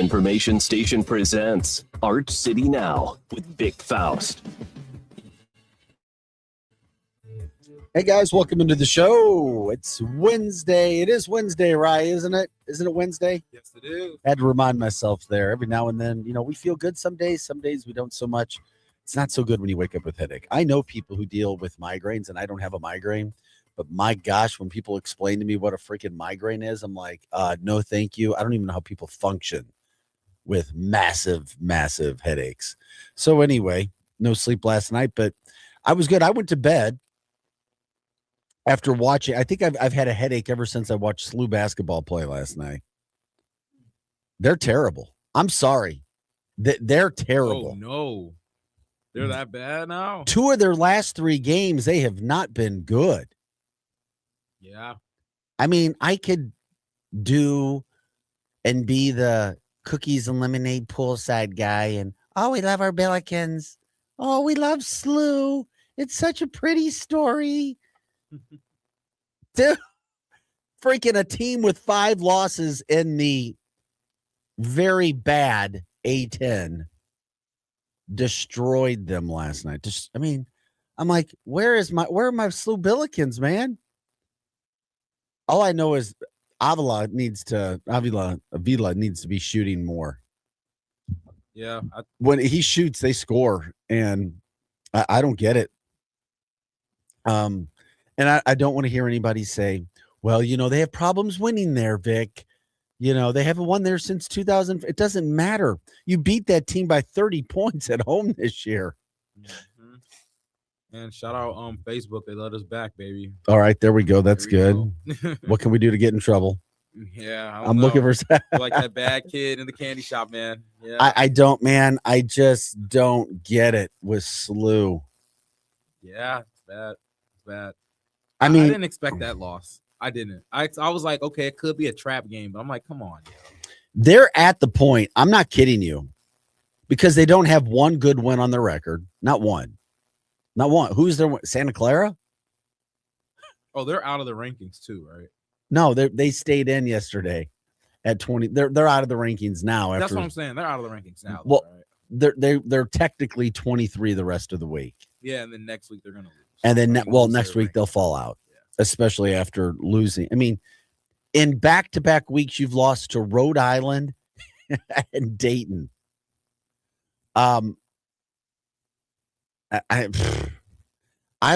Information Station presents Arch City Now with Vic Faust. Hey guys, welcome into the show. It's Wednesday. It is Wednesday, right? Isn't it? Isn't it Wednesday? Yes, it is. I had to remind myself there. Every now and then, we feel good some days we don't so much. It's not so good when you wake up with headache. I know people who deal with migraines, and I don't have a migraine, but my gosh, when people explain to me what a freaking migraine is, I'm like, no, thank you. I don't even know how people function with massive, massive headaches. So anyway, no sleep last night, but I was good. I went to bed after watching. I think I've had a headache ever since I watched SLU basketball play last night. They're terrible. I'm sorry. They're terrible. Oh, no. They're that bad now? 2 of their last 3 games, they have not been good. Yeah. I mean, I could do and be the cookies and lemonade poolside guy and, oh, we love our Billikens. Oh, we love SLU. It's such a pretty story. Dude, freaking a team with 5 losses in the very bad A10 destroyed them last night. I'm like, where are my SLU Billikens, man? All I know is Avila needs to be shooting more. Yeah. When he shoots, they score, and I don't get it. And I don't want to hear anybody say, well, they have problems winning there, Vic. They haven't won there since 2000. It doesn't matter. You beat that team by 30 points at home this year. Mm-hmm. And shout out Facebook. They let us back, baby. All right, there we go. That's good. What can we do to get in trouble? Yeah, I'm looking for like that bad kid in the candy shop, man. Yeah, I don't, man. I just don't get it with SLU. Yeah, it's bad. It's bad. I mean, I didn't expect that loss. I didn't. I was like, okay, it could be a trap game, but I'm like, come on. They're at the point. I'm not kidding you, because they don't have one good win on their record. Not one. Who's their Santa Clara? Oh, they're out of the rankings too, right? No, they stayed in yesterday at 20. They're out of the rankings now. That's what I'm saying. They're out of the rankings now. Well, right? they're technically 23 the rest of the week. Yeah, and then next week they're gonna lose. And then next week they'll fall out, especially after losing. I mean, in back-to-back weeks, you've lost to Rhode Island and Dayton. I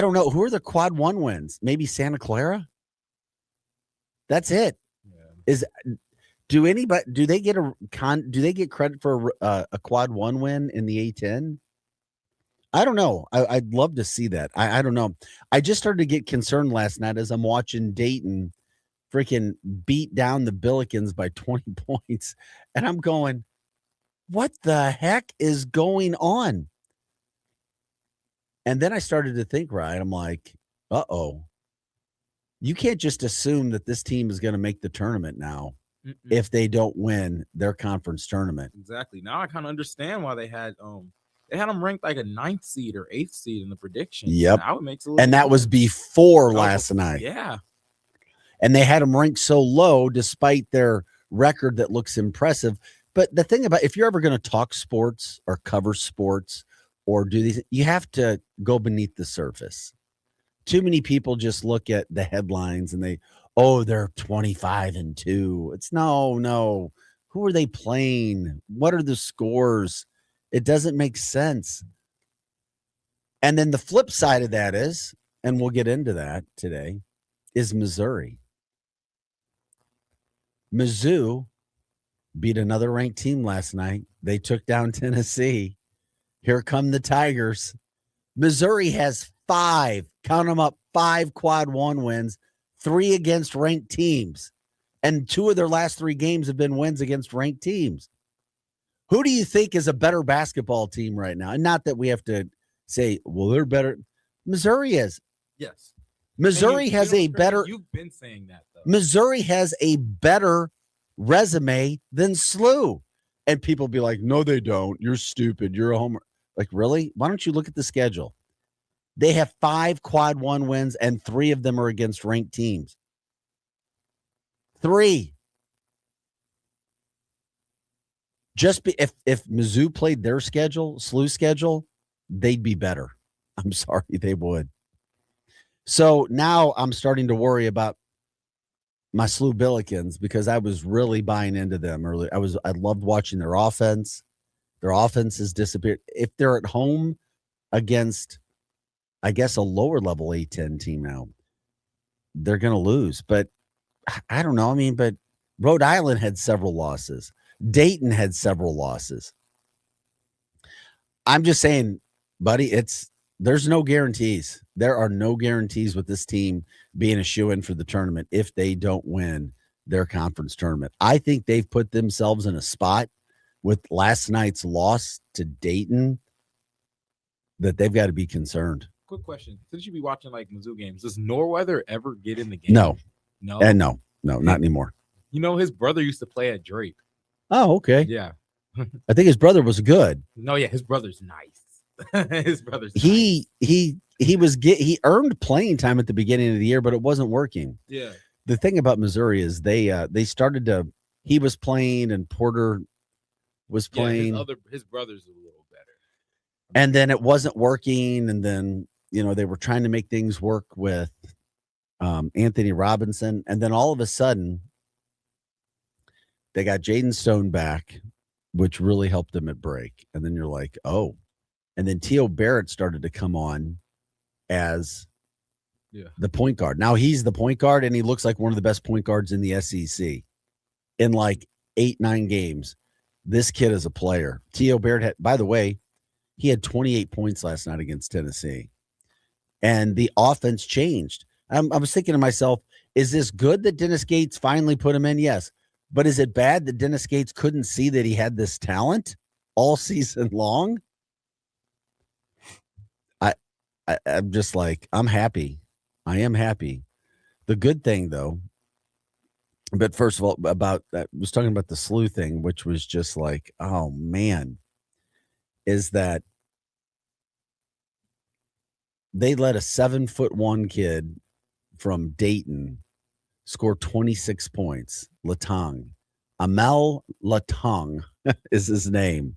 don't know. Who are the quad 1 wins? Maybe Santa Clara? That's it. Yeah. Do they get credit for a quad 1 win in the A10? I don't know. I'd love to see that. I don't know. I just started to get concerned last night as I'm watching Dayton freaking beat down the Billikens by 20 points. And I'm going, what the heck is going on? And then I started to think, right? I'm like, uh-oh. You can't just assume that this team is going to make the tournament now if they don't win their conference tournament. Exactly. Now I kind of understand why they had them ranked like a 9th seed or 8th seed in the predictions. Yep. Now it makes a little and that was before last night. Yeah. And they had them ranked so low despite their record that looks impressive. But the thing about, if you're ever going to talk sports or cover sports or do these, you have to go beneath the surface. Too many people just look at the headlines and they're 25-2. It's no. Who are they playing? What are the scores? It doesn't make sense. And then the flip side of that is, and we'll get into that today, is Missouri. Mizzou beat another ranked team last night. They took down Tennessee. Here come the Tigers. Missouri has 5, count them up, 5 quad 1 wins, 3 against ranked teams. And 2 of their last 3 games have been wins against ranked teams. Who do you think is a better basketball team right now? And not that we have to say, well, they're better. Missouri is. Yes. Missouri has a better. You've been saying that, though. Missouri has a better resume than SLU. And people be like, no, they don't. You're stupid. You're a homer. Like, really? Why don't you look at the schedule? They have 5 quad 1 wins, and 3 of them are against ranked teams. 3. If Mizzou played their schedule, SLU schedule, they'd be better. I'm sorry, they would. So now I'm starting to worry about my SLU Billikens because I was really buying into them early. I loved watching their offense. Their offense has disappeared. If they're at home against, I guess, a lower level A10 team now, they're going to lose. But I don't know. I mean, but Rhode Island had several losses. Dayton had several losses. I'm just saying, buddy, there's no guarantees. There are no guarantees with this team being a shoe-in for the tournament if they don't win their conference tournament. I think they've put themselves in a spot with last night's loss to Dayton that they've got to be concerned. Quick question. Since you be watching like Mizzou games, does Norweather ever get in the game? No. No? And no, not anymore. You know, his brother used to play at Drake. Oh, okay. Yeah. I think his brother was good. No, yeah, his brother's nice. His brother's he earned playing time at the beginning of the year, but it wasn't working. Yeah. The thing about Missouri is they started to. He was playing and Porter was playing. Yeah, his brother's a little better. And then it wasn't working, and then they were trying to make things work with Anthony Robinson, and then all of a sudden they got Jaden Stone back, which really helped them at break. And then you're like, oh. And then Teo Barrett started to come on as the point guard. Now he's the point guard, and he looks like one of the best point guards in the SEC. In like 8-9 games, this kid is a player. Teo Barrett by the way, he had 28 points last night against Tennessee. And the offense changed. I was thinking to myself, is this good that Dennis Gates finally put him in? Yes. But is it bad that Dennis Gates couldn't see that he had this talent all season long? I'm just like, I'm happy. I am happy. The good thing, though, but first of all, about that, I was talking about the SLU thing, which was just like, oh, man, is that they let a 7'1" kid from Dayton score 26 points. Latong. Amel Latong is his name.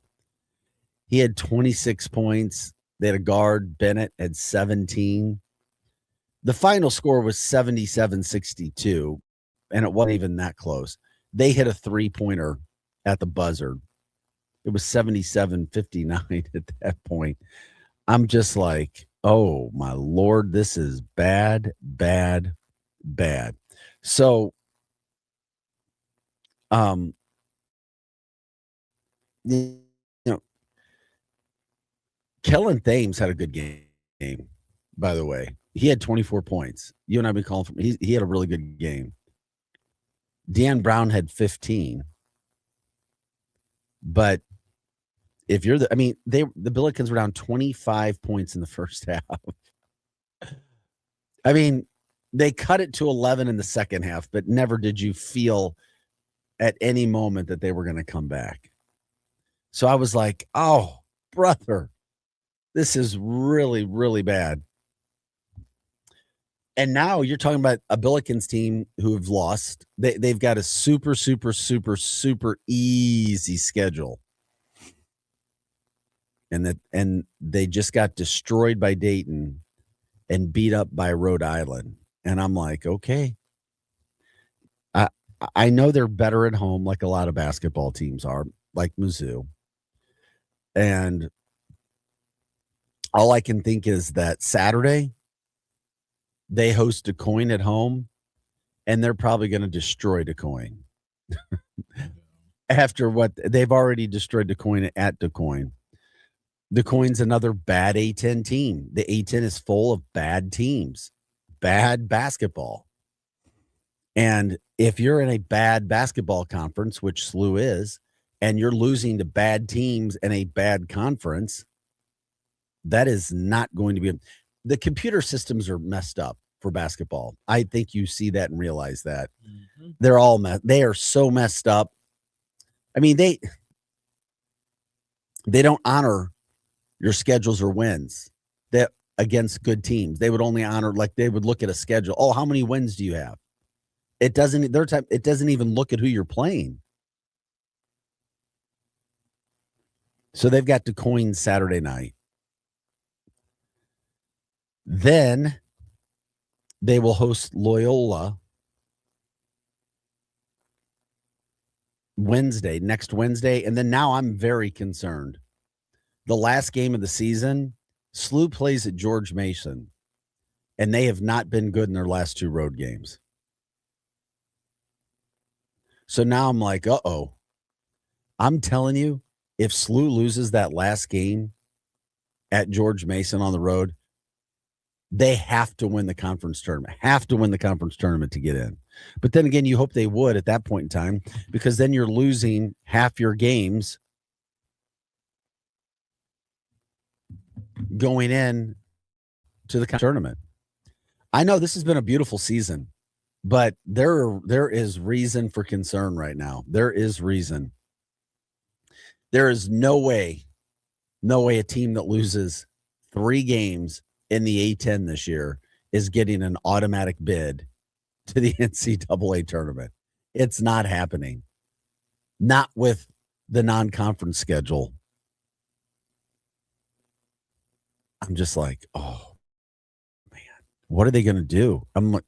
He had 26 points. They had a guard, Bennett, had 17. The final score was 77-62, and it wasn't even that close. They hit a three-pointer at the buzzer. It was 77-59 at that point. I'm just like, oh, my Lord, this is bad, bad, bad. So, Kellen Thames had a good game, by the way. He had 24 points. You and I have been calling for him. He had a really good game. Dean Brown had 15. But if you're the Billikens were down 25 points in the first half. I mean, they cut it to 11 in the second half, but never did you feel at any moment that they were going to come back. So I was like, oh, brother, this is really, really bad. And now you're talking about a Billikens team who have lost. They've got a super, super, super, super easy schedule. And they just got destroyed by Dayton and beat up by Rhode Island. And I'm like, okay. I know they're better at home, like a lot of basketball teams are, like Mizzou. And all I can think is that Saturday they host DeCoin at home, and they're probably going to destroy DeCoin. After what they've already destroyed DeCoin at DeCoin. DeCoin's another bad A10 team. The A10 is full of bad teams, bad basketball. And if you're in a bad basketball conference, which SLU is, and you're losing to bad teams in a bad conference, that is not going to be the computer systems are messed up for basketball. I think you see that and realize that. Mm-hmm. They're all they are so messed up. I mean, they don't honor your schedules or wins that against good teams. They would only honor, like they would look at a schedule. Oh, how many wins do you have? It doesn't even look at who you're playing. So they've got Du Quoin Saturday night. Then they will host Loyola next Wednesday. And then now I'm very concerned. The last game of the season, SLU plays at George Mason, and they have not been good in their last 2 road games. So now I'm like, uh-oh. I'm telling you, if SLU loses that last game at George Mason on the road, they have to win the conference tournament, to get in. But then again, you hope they would at that point in time, because then you're losing half your games going in to the tournament. I know this has been a beautiful season, but there is reason for concern right now. There is reason. There is no way a team that loses 3 games in the A10 this year is getting an automatic bid to the NCAA tournament. It's not happening. Not with the non-conference schedule. I'm just like, oh, man, what are they going to do? I'm like,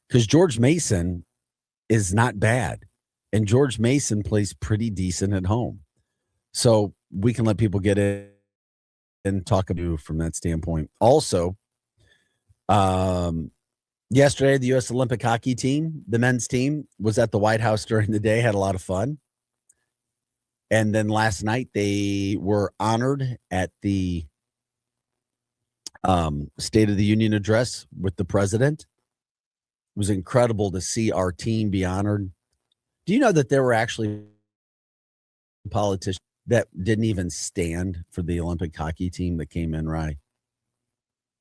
because George Mason is not bad, and George Mason plays pretty decent at home. So we can let people get in and talk about you from that standpoint. Also, yesterday, the U.S. Olympic hockey team, the men's team, was at the White House during the day, had a lot of fun. And then last night, they were honored at the State of the Union address with the president. It was incredible to see our team be honored. Do you know that there were actually politicians that didn't even stand for the Olympic hockey team that came in, Rye?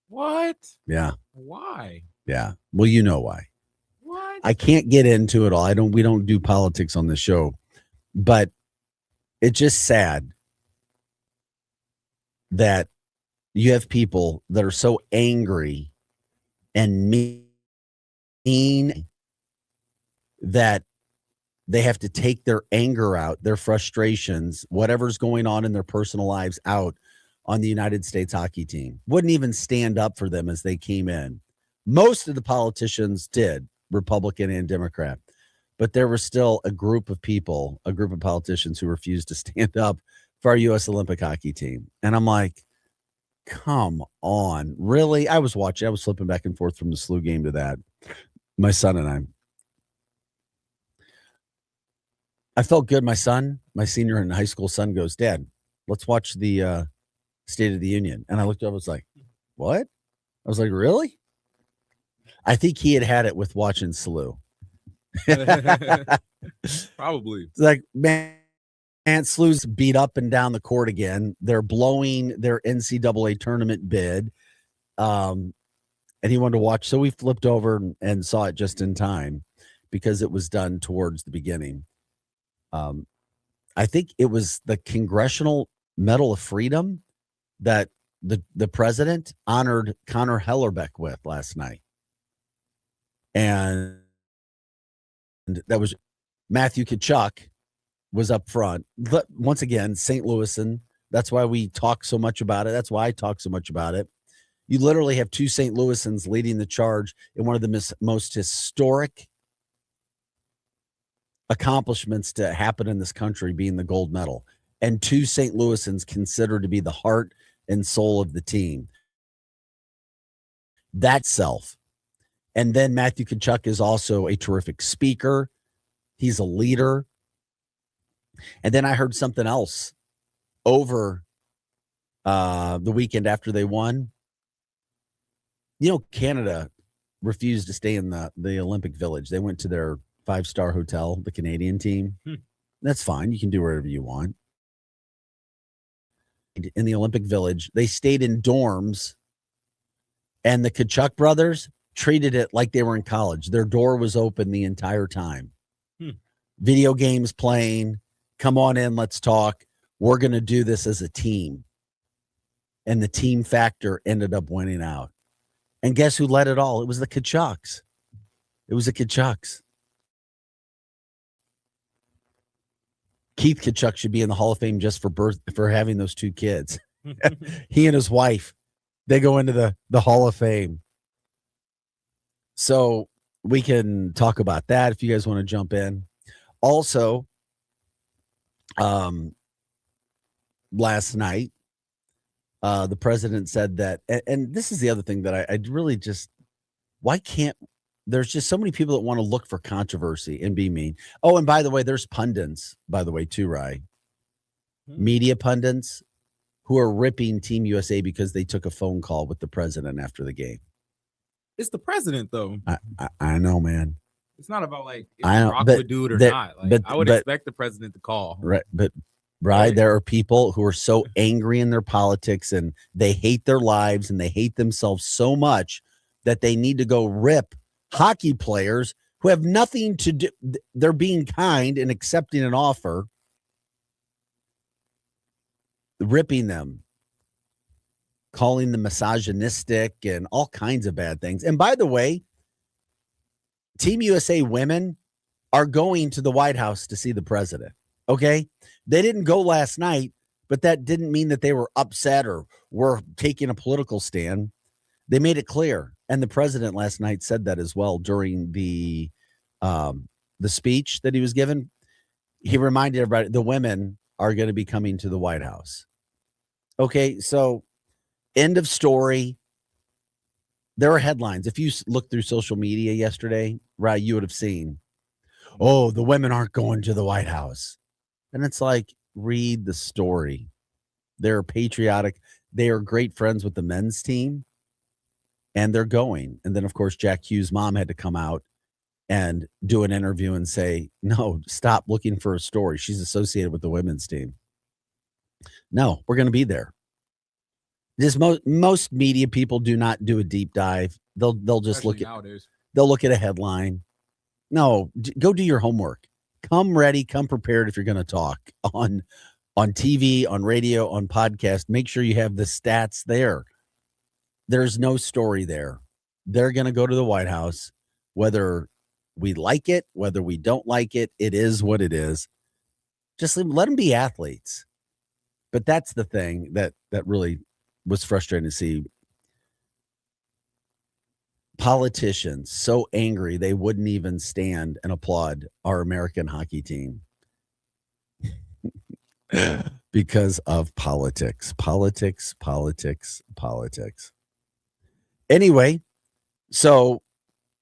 What? Yeah. Why? Yeah. Well, you know why. What? I can't get into it all. We don't do politics on the show, but it's just sad that you have people that are so angry and mean that they have to take their anger out, their frustrations, whatever's going on in their personal lives out on the United States hockey team. Wouldn't even stand up for them as they came in. Most of the politicians did, Republican and Democrat, but there was still a group of politicians who refused to stand up for our U.S. Olympic hockey team. And I'm like, come on, really? I was flipping back and forth from the SLU game to that. My son and I felt good. My senior in high school son goes, Dad, let's watch the State of the Union. And I looked up, I was like, what? I was like, really? I think he had it with watching SLU. Probably. It's like, man, SLU's beat up and down the court again. They're blowing their NCAA tournament bid. And he wanted to watch. So we flipped over and saw it just in time because it was done towards the beginning. I think it was the Congressional Medal of Freedom that the president honored Connor Hellerbeck with last night. And that was Matthew Tkachuk was up front. But once again, St. Louisan. That's why we talk so much about it. That's why I talk so much about it. You literally have 2 St. Louisans leading the charge in one of the most historic accomplishments to happen in this country, being the gold medal, and 2 St. Louisans considered to be the heart and soul of the team. That self. And then Matthew Tkachuk is also a terrific speaker. He's a leader. And then I heard something else over the weekend after they won. You know, Canada refused to stay in the Olympic Village. They went to their 5-star hotel, the Canadian team. That's fine. You can do whatever you want. In the Olympic Village, they stayed in dorms, and the Tkachuk brothers treated it like they were in college. Their door was open the entire time. Video games playing. Come on in, let's talk. We're going to do this as a team. And the team factor ended up winning out. And guess who led it all? It was the Tkachuks. It was the Tkachuks. Keith Kachuk should be in the Hall of Fame just for having those 2 kids. He and his wife, they go into the Hall of Fame. So we can talk about that if you guys want to jump in. Also, last night, the president said that, and this is the other thing that I really just, why can't, there's just so many people that want to look for controversy and be mean. Oh, and by the way, there's pundits, by the way, too, Rye. Media pundits who are ripping Team USA because they took a phone call with the president after the game. It's the president, though. I know, man. It's not about like if I know, Rock but would do it or that- not. Like, but- I would but- expect the president to call. Right. But Rye, there are people who are so angry in their politics and they hate their lives and they hate themselves so much that they need to go rip hockey players who have nothing to do. They're being kind and accepting an offer, ripping them, calling them misogynistic and all kinds of bad things. And by the way, Team USA women are going to the White House to see the president. Okay. They didn't go last night, but that didn't mean that they were upset or were taking a political stand. They made it clear. And the president last night said that as well during the speech that he was given. He reminded everybody the women are going to be coming to the White House. Okay. So end of story. There are headlines. If you look through social media yesterday, right, you would have seen, oh, the women aren't going to the White House. And it's like, read the story. They're patriotic. They are great friends with the men's team, and they're going. And then, of course, Jack Hughes' mom had to come out and do an interview and say, no, stop looking for a story. She's associated with the women's team. No, we're going to be there. Just most media people do not do a deep dive. They'll just Especially look at nowadays. they'll look at a headline. No, go do your homework. Come ready, come prepared if you're going to talk on TV, on radio, on podcast. Make sure you have the stats there. There's no story there. They're going to go to the White House, whether we like it, whether we don't like it. It is what it is. Just let them be athletes. But that's the thing that really was frustrating to see. Politicians so angry they wouldn't even stand and applaud our American hockey team because of politics. Anyway, so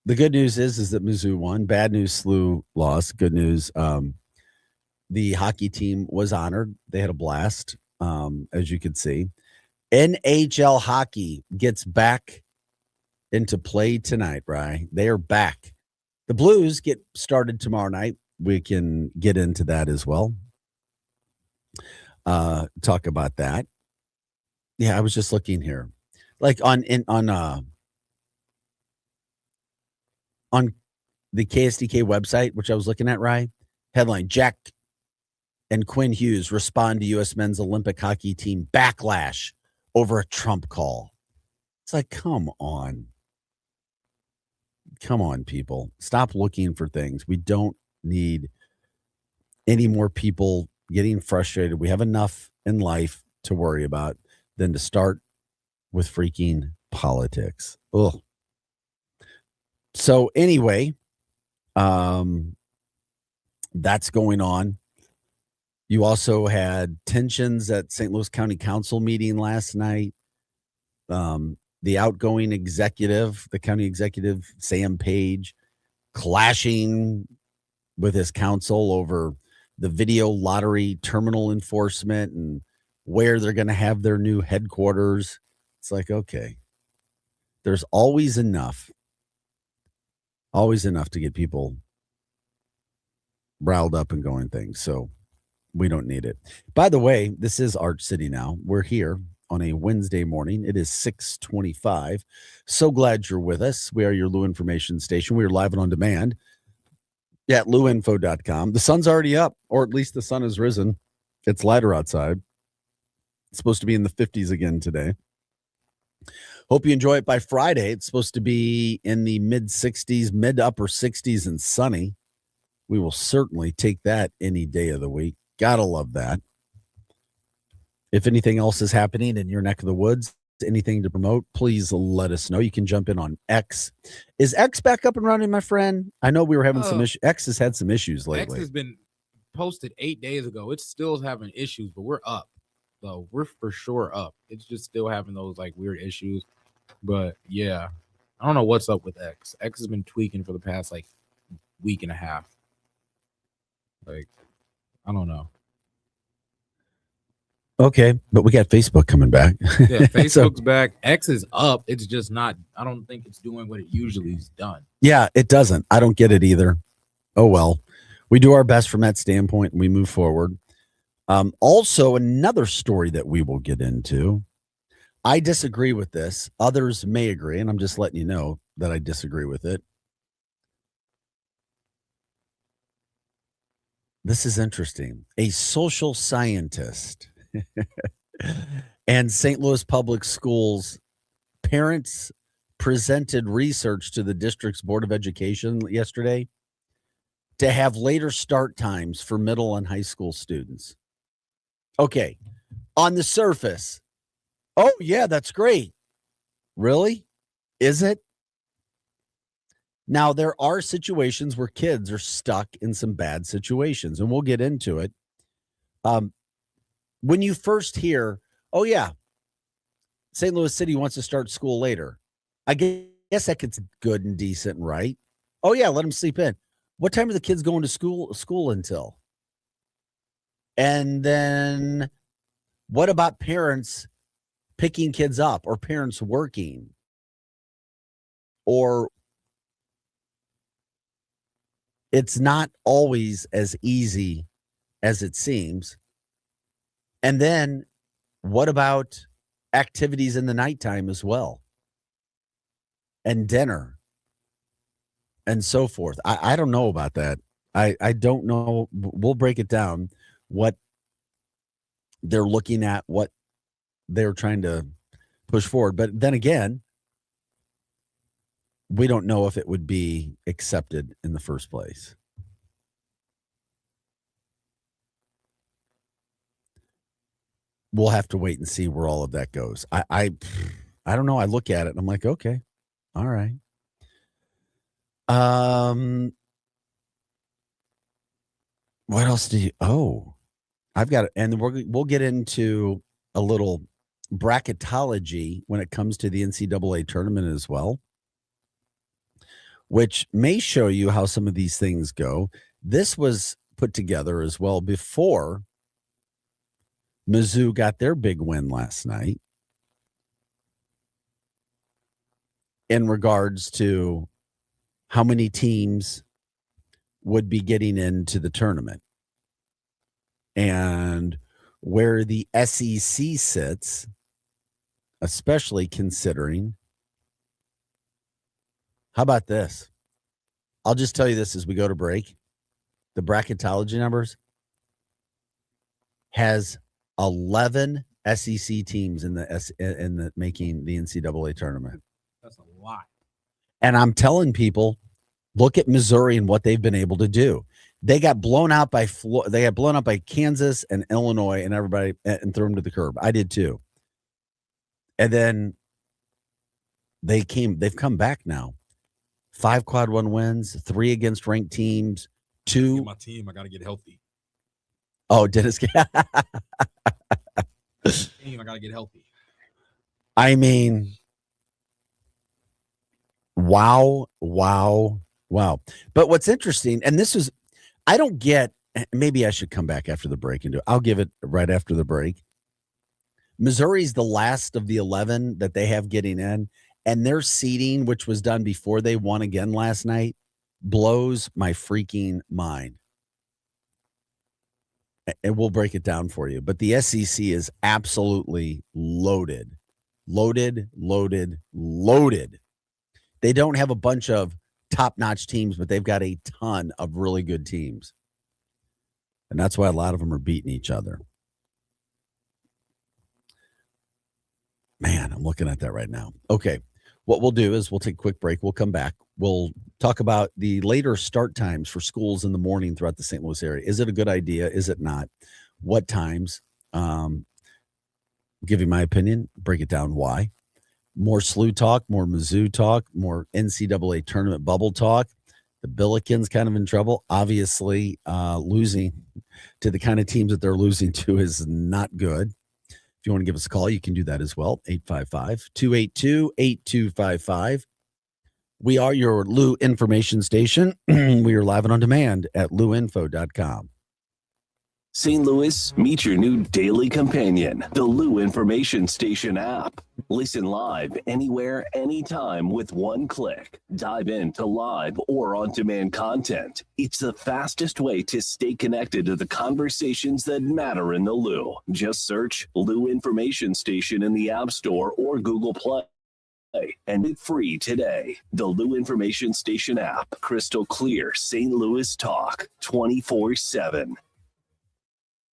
the good news is that Mizzou won. Bad news, SLU lost. Good news, the hockey team was honored. They had a blast, as you could see. NHL hockey gets back into play tonight, Rye. They are back. The Blues get started tomorrow night. We can get into that as well. Talk about that. Yeah, I was just looking here. Like on the KSDK website, which I was looking at, Rye, headline, Jack and Quinn Hughes respond to U.S. men's Olympic hockey team backlash over a Trump call. It's like, come on. Come on, people. Stop looking for things. We don't need any more people getting frustrated. We have enough in life to worry about than to start with freaking politics. Ugh. So anyway, that's going on. You also had tensions at St. Louis County Council meeting last night. The outgoing executive, the county executive, Sam Page, clashing with his council over the video lottery terminal enforcement and where they're going to have their new headquarters. It's like, okay, there's always enough to get people riled up and going things. So we don't need it. By the way, this is Arch City now. We're here on a Wednesday morning. It is 6:25. So glad you're with us. We are your Lou information station. We are live and on demand at louinfo.com. The sun's already up, or at least the sun has risen. It's lighter outside. It's supposed to be in the 50s again today. Hope you enjoy it by Friday. It's supposed to be in the mid 60s, mid upper 60s and sunny. We will certainly take that any day of the week. Gotta love that. If anything else is happening in your neck of the woods, anything to promote, please let us know. You can jump in on X. Is X back up and running, my friend? I know we were having some issues. X has had some issues lately. X has been posted 8 days ago. It's still having issues, but we're up. So we're for sure up. It's just still having those like weird issues. But yeah, I don't know what's up with X. X has been tweaking for the past like week and a half. Like, I don't know. Okay, but we got Facebook coming back. Yeah, Facebook's back. X is up. It's just not. I don't think it's doing what it usually is done. Yeah, it doesn't. I don't get it either. Oh well, we do our best from that standpoint, and we move forward. Also, another story that we will get into. I disagree with this. Others may agree, and I'm just letting you know that I disagree with it. This is interesting. A social scientist and St. Louis Public Schools parents presented research to the district's Board of Education yesterday to have later start times for middle and high school students. Okay, on the surface, oh, yeah, that's great. Really? Is it? Now, there are situations where kids are stuck in some bad situations, and we'll get into it. When you first hear, oh, yeah, St. Louis City wants to start school later, I guess that gets good and decent and right. Oh, yeah, let them sleep in. What time are the kids going to school until? And then what about parents picking kids up or parents working? Or it's not always as easy as it seems. And then what about activities in the nighttime as well? And dinner and so forth. I don't know about that. I don't know. We'll break it down, what they're looking at, what they're trying to push forward. But then again, we don't know if it would be accepted in the first place. We'll have to wait and see where all of that goes. I don't know. I look at it and I'm like, okay, all right. What else do you? Oh, I've got it, and we'll get into a little bracketology when it comes to the NCAA tournament as well, which may show you how some of these things go. This was put together as well before Mizzou got their big win last night in regards to how many teams would be getting into the tournament and where the SEC sits, especially considering. How about this? I'll just tell you this as we go to break. The bracketology numbers has 11 SEC teams in the making the NCAA tournament. That's a lot. And I'm telling people, look at Missouri and what they've been able to do. They got blown out by Kansas and Illinois and everybody, and threw them to the curb. I did too. And then they've come back now. 5 quad one wins, 3 against ranked teams, 2. My team, I got to get healthy. Oh, Dennis. Team, I got to get healthy. I mean, wow. But what's interesting, and this is, I don't get, maybe I should come back after the break and do it. I'll give it right after the break. Missouri's the last of the 11 that they have getting in, and their seeding, which was done before they won again last night, blows my freaking mind. And we'll break it down for you. But the SEC is absolutely loaded. They don't have a bunch of top-notch teams, but they've got a ton of really good teams. And that's why a lot of them are beating each other. Man, I'm looking at that right now. Okay. What we'll do is we'll take a quick break. We'll come back. We'll talk about the later start times for schools in the morning throughout the St. Louis area. Is it a good idea? Is it not? What times? Give you my opinion, break it down why. More SLU talk, more Mizzou talk, more NCAA tournament bubble talk. The Billikens kind of in trouble. Obviously, losing to the kind of teams that they're losing to is not good. If you want to give us a call, you can do that as well. 855-282-8255. We are your Lou information station. We are live and on demand at louinfo.com. St. Louis, meet your new daily companion, the Lou Information Station app. Listen live anywhere, anytime with one click. Dive into live or on-demand content. It's the fastest way to stay connected to the conversations that matter in the Lou. Just search Lou Information Station in the App Store or Google Play. And it's free today. The Lou Information Station app. Crystal clear St. Louis talk 24/7.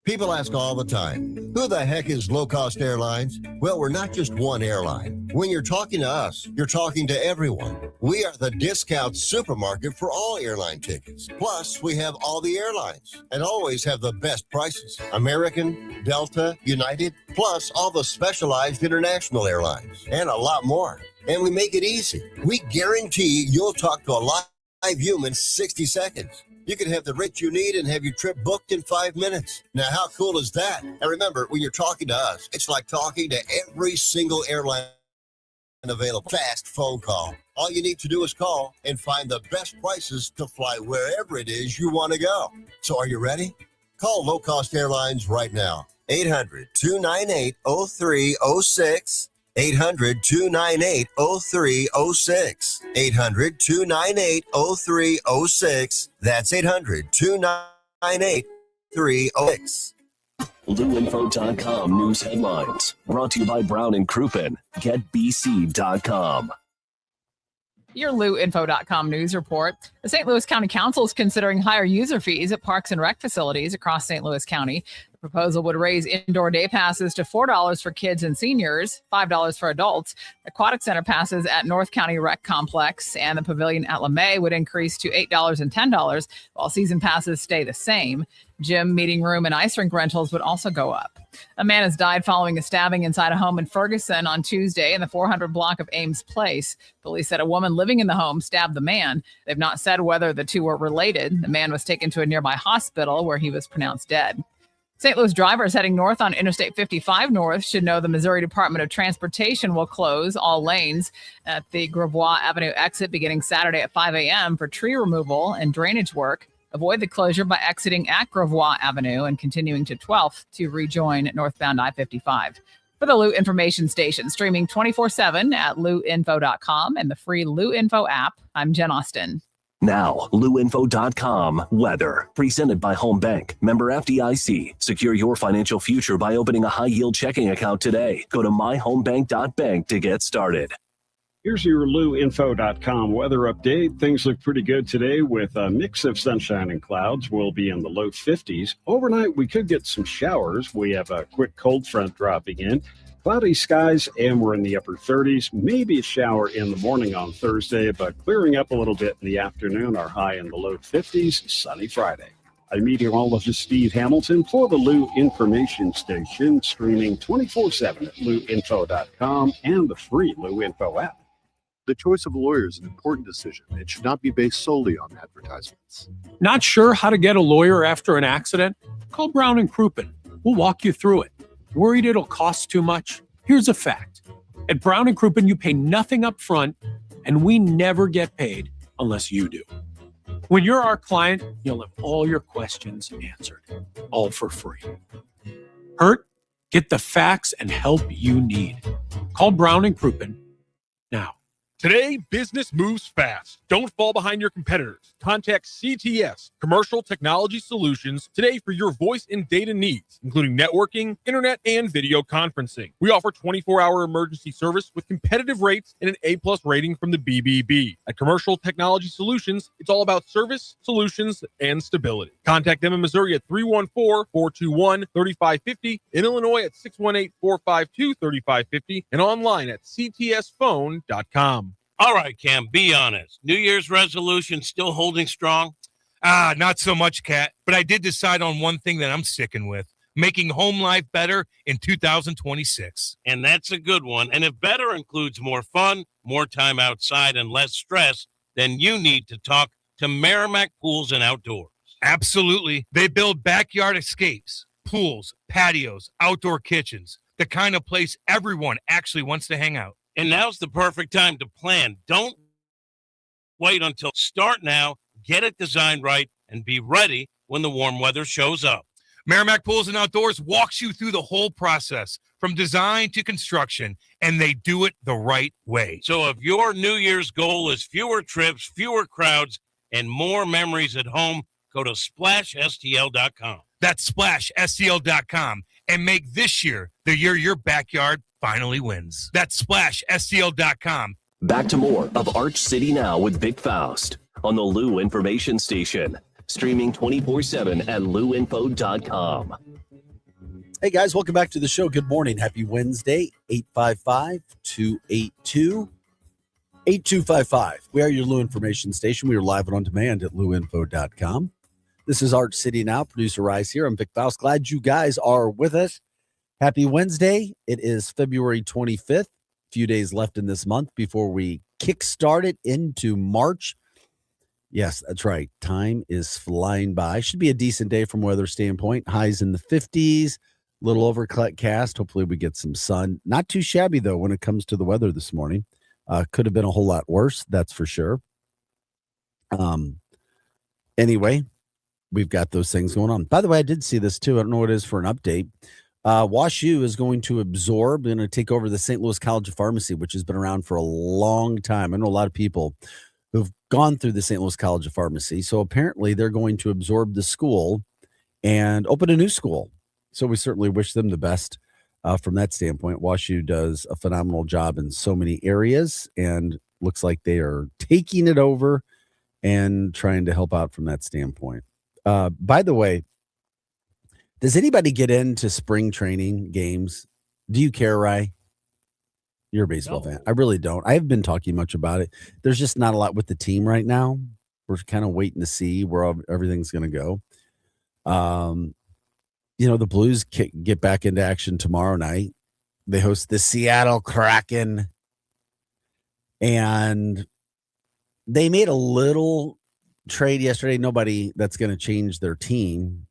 People ask all the time, who the heck is Low Cost Airlines? Well, we're not just one airline. When you're talking to us, you're talking to everyone. We are the discount supermarket for all airline tickets. Plus, we have all the airlines and always have the best prices. American, Delta, United, plus all the specialized international airlines and a lot more. And we make it easy. We guarantee you'll talk to a live human in 60 seconds. You can have the rate you need and have your trip booked in 5 minutes. Now, how cool is that? And remember, when you're talking to us, it's like talking to every single airline available. Fast phone call. All you need to do is call and find the best prices to fly wherever it is you want to go. So are you ready? Call Low Cost Airlines right now. 800-298-0306. 800-298-0306. 800-298-0306. That's 800-298-0306. LouInfo.com news headlines. Brought to you by Brown and Crouppen. GetBC.com. Your LouInfo.com news report. The St. Louis County Council is considering higher user fees at parks and rec facilities across St. Louis County. The proposal would raise indoor day passes to $4 for kids and seniors, $5 for adults. Aquatic center passes at North County Rec Complex and the pavilion at LeMay would increase to $8 and $10, while season passes stay the same. Gym, meeting room, and ice rink rentals would also go up. A man has died following a stabbing inside a home in Ferguson on Tuesday in the 400 block of Ames Place. Police said a woman living in the home stabbed the man. They've not said whether the two were related. The man was taken to a nearby hospital where he was pronounced dead. St. Louis drivers heading north on Interstate 55 North should know the Missouri Department of Transportation will close all lanes at the Gravois Avenue exit beginning Saturday at 5 a.m. for tree removal and drainage work. Avoid the closure by exiting at Gravois Avenue and continuing to 12th to rejoin northbound I-55. For the Lou Information Station, streaming 24/7 at louinfo.com and the free Lou Info app, I'm Jen Austin. Now, LouInfo.com weather. Presented by Home Bank. Member FDIC. Secure your financial future by opening a high-yield checking account today. Go to myhomebank.bank to get started. Here's your LouInfo.com weather update. Things look pretty good today with a mix of sunshine and clouds. We'll be in the low 50s. Overnight, we could get some showers. We have a quick cold front dropping in. Cloudy skies, and we're in the upper 30s. Maybe a shower in the morning on Thursday, but clearing up a little bit in the afternoon. Our high in the low 50s, sunny Friday. I'm meteorologist Steve Hamilton for the Lou Information Station, streaming 24/7 at louinfo.com and the free Lou Info app. The choice of a lawyer is an important decision. It should not be based solely on advertisements. Not sure how to get a lawyer after an accident? Call Brown and Crouppen. We'll walk you through it. Worried it'll cost too much? Here's a fact. At Brown and Crouppen, you pay nothing up front, and we never get paid unless you do. When you're our client, you'll have all your questions answered, all for free. Hurt? Get the facts and help you need. Call Brown and Crouppen now. Today, business moves fast. Don't fall behind your competitors. Contact CTS, Commercial Technology Solutions, today for your voice and data needs, including networking, internet, and video conferencing. We offer 24-hour emergency service with competitive rates and an A+ rating from the BBB. At Commercial Technology Solutions, it's all about service, solutions, and stability. Contact them in Missouri at 314-421-3550, in Illinois at 618-452-3550, and online at ctsphone.com. All right, Cam, be honest. New Year's resolution still holding strong? Not so much, Kat. But I did decide on one thing that I'm sticking with, making home life better in 2026. And that's a good one. And if better includes more fun, more time outside, and less stress, then you need to talk to Merrimack Pools and Outdoors. Absolutely. They build backyard escapes, pools, patios, outdoor kitchens, the kind of place everyone actually wants to hang out. And now's the perfect time to plan. Don't wait until start now, get it designed right, and be ready when the warm weather shows up. Merrimack Pools and Outdoors walks you through the whole process, from design to construction, and they do it the right way. So if your New Year's goal is fewer trips, fewer crowds, and more memories at home, go to SplashSTL.com. That's SplashSTL.com, and make this year the year your backyard finally wins. That's SplashSTL.com. Back to more of Arch City Now with Vic Faust on the Lou Information Station. Streaming 24/7 at luinfo.com. Hey guys, welcome back to the show. Good morning. Happy Wednesday. 855-282-8255. We are your Lou Information Station. We are live and on demand at luinfo.com. This is Arch City Now. Producer Rise here. I'm Vic Faust. Glad you guys are with us. Happy Wednesday. It is February 25th. A few days left in this month before we kickstart it into March. Yes, that's right. Time is flying by. Should be a decent day from weather standpoint. Highs in the 50s, little overcast. Hopefully we get some sun. Not too shabby, though, when it comes to the weather this morning. Could have been a whole lot worse, that's for sure. Anyway, we've got those things going on. By the way, I did see this, too. I don't know what it is for an update. WashU is going to take over the St. Louis College of Pharmacy, which has been around for a long time. I know a lot of people who've gone through the St. Louis College of Pharmacy. So apparently they're going to absorb the school and open a new school. So we certainly wish them the best from that standpoint. WashU does a phenomenal job in so many areas and looks like they are taking it over and trying to help out from that standpoint. By the way, does anybody get into spring training games? Do you care, Rye? You're a baseball fan. I really don't. I haven't been talking much about it. There's just not a lot with the team right now. We're kind of waiting to see where everything's going to go. The Blues get back into action tomorrow night. They host the Seattle Kraken. And they made a little trade yesterday. Nobody that's going to change their team.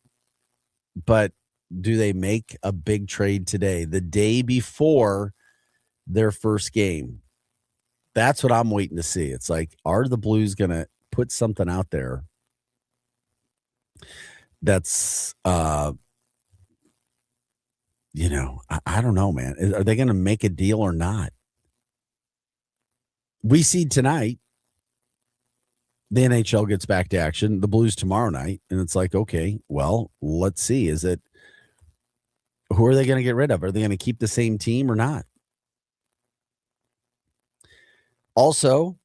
But do they make a big trade today, the day before their first game? That's what I'm waiting to see. It's like, are the Blues going to put something out there that's, I don't know, man. Are they going to make a deal or not? We see tonight, the NHL gets back to action, the Blues tomorrow night, and it's like, okay, well, let's see. Who are they going to get rid of? Are they going to keep the same team or not? Also,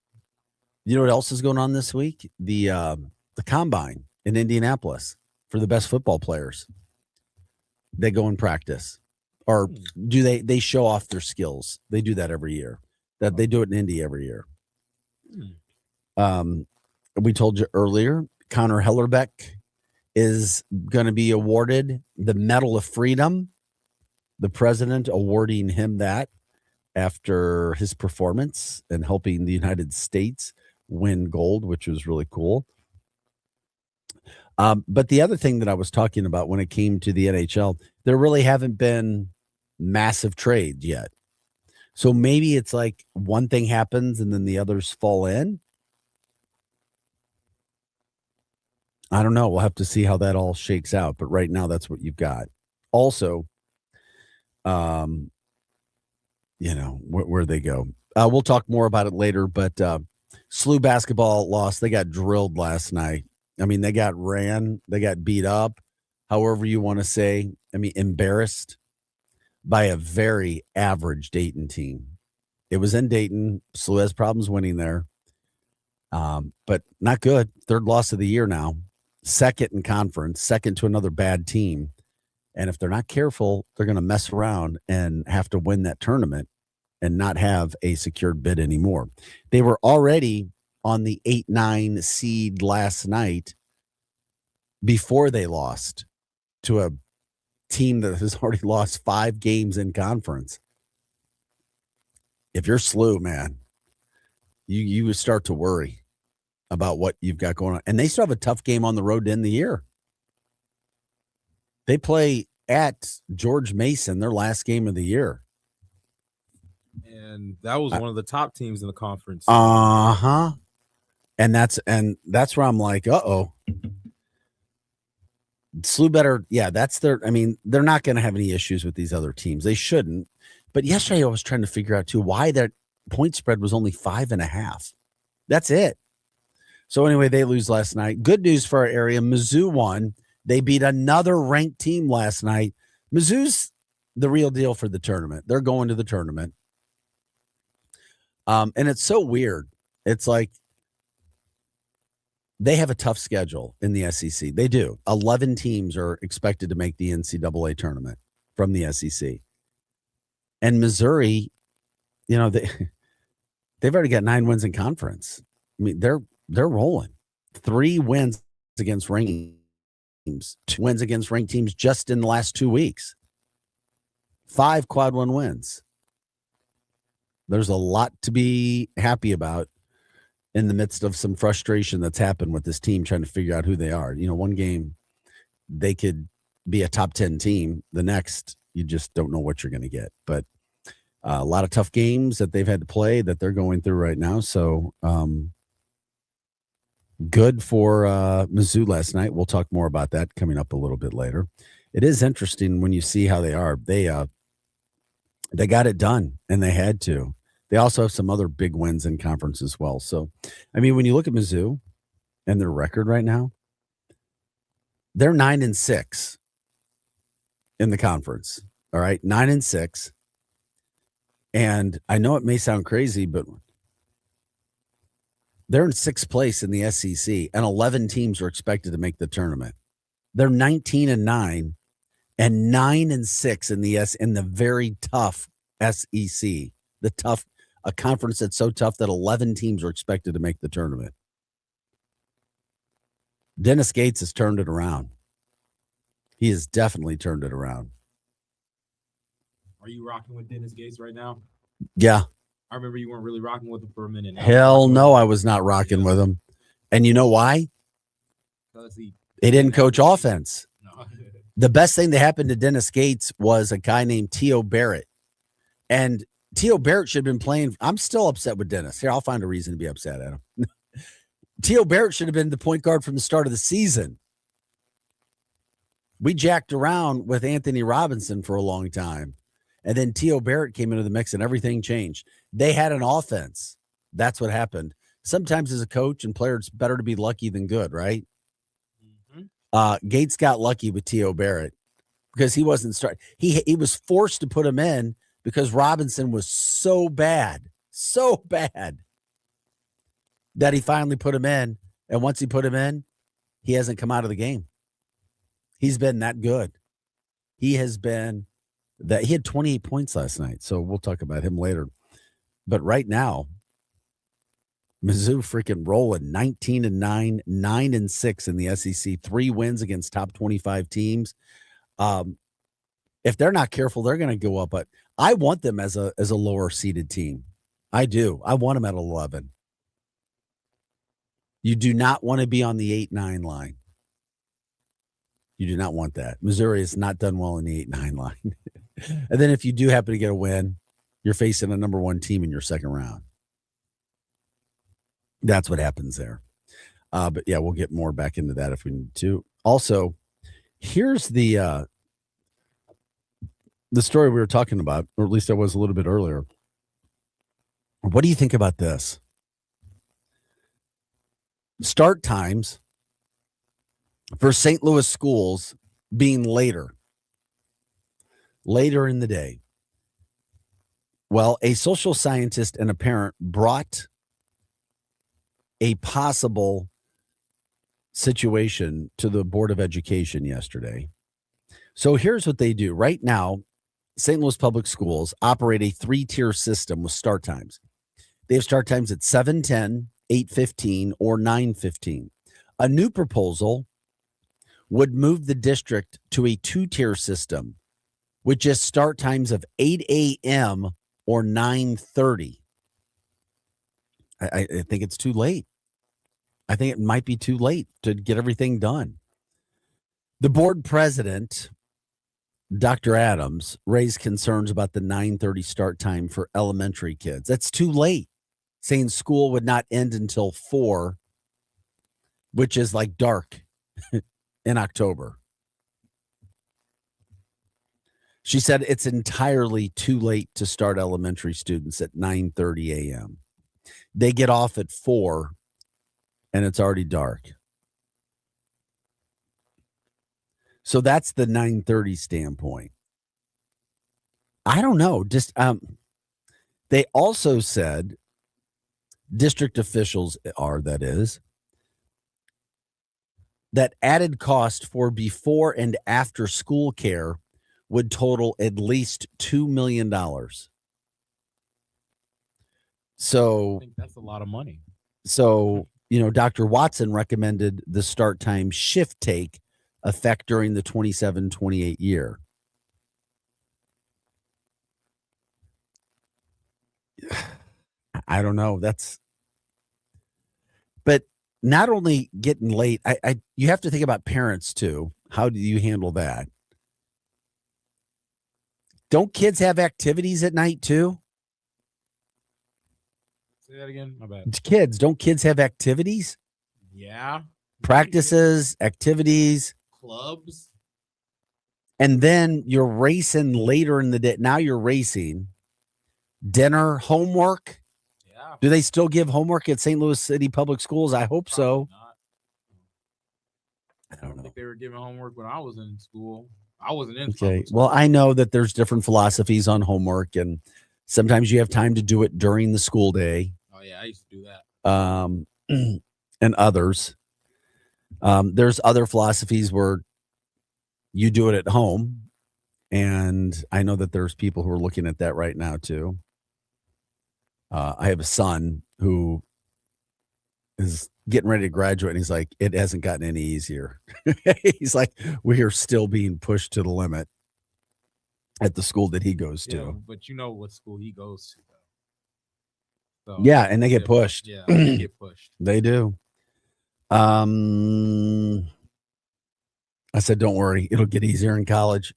you know what else is going on this week? The combine in Indianapolis for the best football players. They go and practice, or do they show off their skills? They do that every year. That they do it in Indy every year. We told you earlier, Connor Hellerbeck is going to be awarded the Medal of Freedom. The president awarding him that after his performance and helping the United States win gold, which was really cool. But the other thing that I was talking about when it came to the NHL, there really haven't been massive trades yet. So maybe it's like one thing happens and then the others fall in. I don't know. We'll have to see how that all shakes out. But right now, that's what you've got. Also, where they go. We'll talk more about it later, but SLU basketball lost. They got drilled last night. I mean, they got ran. They got beat up, however you want to say. I mean, embarrassed by a very average Dayton team. It was in Dayton. SLU has problems winning there, but not good. Third loss of the year now. Second in conference, second to another bad team. And if they're not careful, they're going to mess around and have to win that tournament and not have a secured bid anymore. They were already on the 8-9 seed last night before they lost to a team that has already lost 5 games in conference. If you're SLU, man, you would start to worry about what you've got going on. And they still have a tough game on the road to end the year. They play at George Mason, their last game of the year. And that was one of the top teams in the conference. Uh-huh. And that's where I'm like, uh-oh. SLU better, that's their, I mean, they're not going to have any issues with these other teams. They shouldn't. But yesterday I was trying to figure out, too, why that point spread was only 5.5. That's it. So anyway, they lose last night. Good news for our area. Mizzou won. They beat another ranked team last night. Mizzou's the real deal for the tournament. They're going to the tournament. And it's so weird. It's like they have a tough schedule in the SEC. They do. 11 teams are expected to make the NCAA tournament from the SEC. And Missouri, they've already got 9 wins in conference. I mean, they're rolling. 3 wins against ranked teams, 2 wins against ranked teams just in the last 2 weeks. 5 quad 1 wins. There's a lot to be happy about in the midst of some frustration that's happened with this team trying to figure out who they are. One game they could be a top 10 team. The next, you just don't know what you're going to get. But a lot of tough games that they've had to play that they're going through right now. So good for Mizzou last night. We'll talk more about that coming up a little bit later. It is interesting when you see how they are. They got it done, and they had to. They also have some other big wins in conference as well. So, I mean, when you look at Mizzou and their record right now, they're 9-6 in the conference. All right, 9-6. And I know it may sound crazy, but they're in 6th place in the SEC, and 11 teams are expected to make the tournament. They're 19-9 and 9-6 in the very tough SEC, a conference that's so tough that 11 teams are expected to make the tournament. Dennis Gates has turned it around. He has definitely turned it around. Are you rocking with Dennis Gates right now? Yeah. I remember you weren't really rocking with him for a minute. Hell no, I was not rocking with him. And you know why? He didn't coach offense. No. The best thing that happened to Dennis Gates was a guy named T.O. Barrett. And T.O. Barrett should have been playing. I'm still upset with Dennis. Here, I'll find a reason to be upset at him. T.O. Barrett should have been the point guard from the start of the season. We jacked around with Anthony Robinson for a long time. And then T.O. Barrett came into the mix and everything changed. They had an offense. That's what happened. Sometimes as a coach and player, it's better to be lucky than good, right? Mm-hmm. Gates got lucky with T.O. Barrett because he wasn't starting. He was forced to put him in because Robinson was so bad that he finally put him in. And once he put him in, he hasn't come out of the game. He's been that good. He has been that. He had 28 points last night. So we'll talk about him later. But right now, Mizzou freaking rolling 19-9, 9-6 in the SEC, 3 wins against top 25 teams. If they're not careful, they're going to go up. But I want them as a lower seeded team. I do. I want them at 11. You do not want to be on the 8-9 line. You do not want that. Missouri has not done well in the 8-9 line. And then if you do happen to get a win, you're facing a number 1 team in your second round. That's what happens there. But yeah, we'll get more back into that if we need to. Also, here's the story we were talking about, or at least I was a little bit earlier. What do you think about this? Start times for St. Louis schools being later in the day. Well, a social scientist and a parent brought a possible situation to the Board of Education yesterday. So here's what they do. Right now, St. Louis Public Schools operate a 3-tier system with start times. They have start times at 7:10, 8:15, or 9:15. A new proposal would move the district to a 2-tier system, which is start times of 8 a.m. or 9:30. I think it's too late. I think it might be too late to get everything done. The board president, Dr. Adams, raised concerns about the 9:30 start time for elementary kids. That's too late, saying school would not end until 4, which is like dark in October. She said it's entirely too late to start elementary students at 9:30 a.m. They get off at 4 and it's already dark. So that's the 9:30 standpoint. I don't know. Just they also said, district officials that added cost for before and after school care would total at least $2 million. So I think that's a lot of money. So, Dr. Watson recommended the start time shift take effect during the 27-28 year. I don't know. But not only getting late, you have to think about parents too. How do you handle that? Don't kids have activities at night too? Say that again. My bad. Don't kids have activities? Yeah. Practices, activities, clubs. And then you're racing later in the day. Now you're racing. Dinner, homework. Yeah. Do they still give homework at St. Louis City Public Schools? I hope so. I don't think they were giving homework when I was in school. I wasn't in. Okay. Well, I know that there's different philosophies on homework, and sometimes you have time to do it during the school day. Oh yeah, I used to do that. And others. There's other philosophies where you do it at home, and I know that there's people who are looking at that right now too. I have a son who is getting ready to graduate, and he's like, it hasn't gotten any easier. He's like, we are still being pushed to the limit at the school that he goes to. Yeah, but you know what school he goes to, though. So, yeah, and they get pushed. Yeah, they get pushed. They do. I said, don't worry, it'll get easier in college.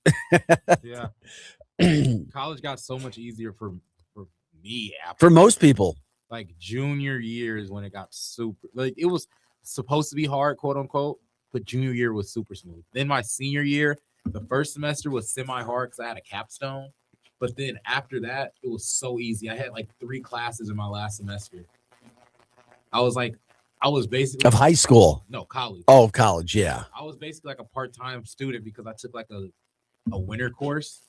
Yeah. College got so much easier for me for most people. Like junior year is when it got super, like it was supposed to be hard, quote unquote, but junior year was super smooth. Then my senior year, the first semester was semi-hard because I had a capstone. But then after that, it was so easy. I had like 3 classes in my last semester. I was basically of high school. No, college. Oh, college, yeah. I was basically like a part-time student because I took like a winter course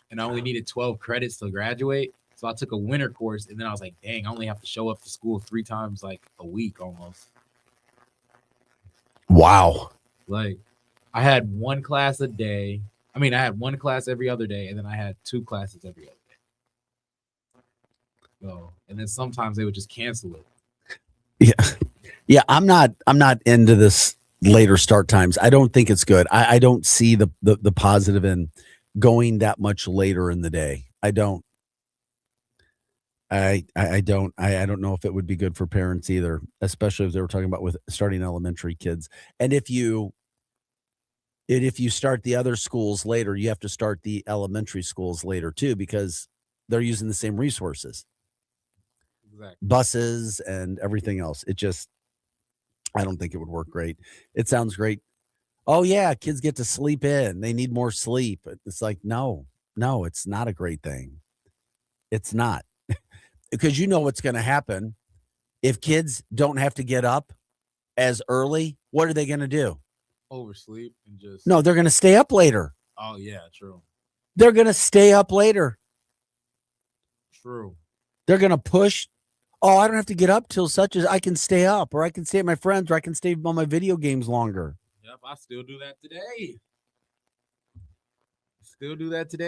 and I only needed 12 credits to graduate. So I took a winter course, and then I was like, dang, I only have to show up to school 3 times like a week almost. Wow. Like I had 1 class a day. I mean, I had 1 class every other day, and then I had 2 classes every other day. So, and then sometimes they would just cancel it. Yeah. Yeah, I'm not into this later start times. I don't think it's good. I don't see the positive in going that much later in the day. I don't. I don't know if it would be good for parents either, especially if they were talking about with starting elementary kids. And if you start the other schools later, you have to start the elementary schools later too, because they're using the same resources, Exactly. buses and everything else. I don't think it would work great. It sounds great. Oh yeah, kids get to sleep in. They need more sleep. It's like, no, it's not a great thing. It's not. because you know what's going to happen if kids don't have to get up as early. What are they going to do? Oversleep and just No, they're going to stay up later. Oh yeah, true. They're going to stay up later. True. They're going to push. Oh, I don't have to get up till such as I can stay up, or I can stay at my friends, or I can stay on my video games longer. Yep, I still do that today.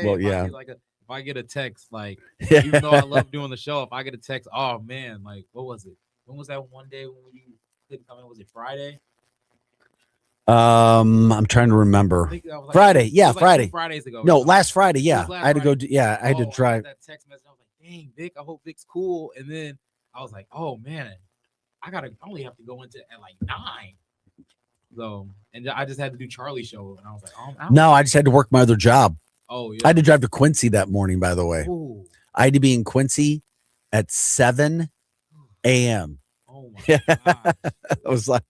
Well, yeah. If I get a text, like, even though I love doing the show, if I get a text, oh man, like, what was it? When was that one day when you couldn't come in? Was it Friday? I'm trying to remember. I think that was like, Friday. Yeah, it was like Friday. 2 Fridays ago. No, last Friday. Yeah. last I had to go. Friday. I had to I got drive. that text message. I was like, dang, Vic, I hope Vic's cool. And then I was like, oh man, I only have to go into at like 9. So, and I just had to do Charlie's show, and I was like, oh, No, I just had to work my other job. Oh, yeah. I had to drive to Quincy that morning, by the way. Ooh. I had to be in Quincy at 7 a.m. Oh, my God. I was like,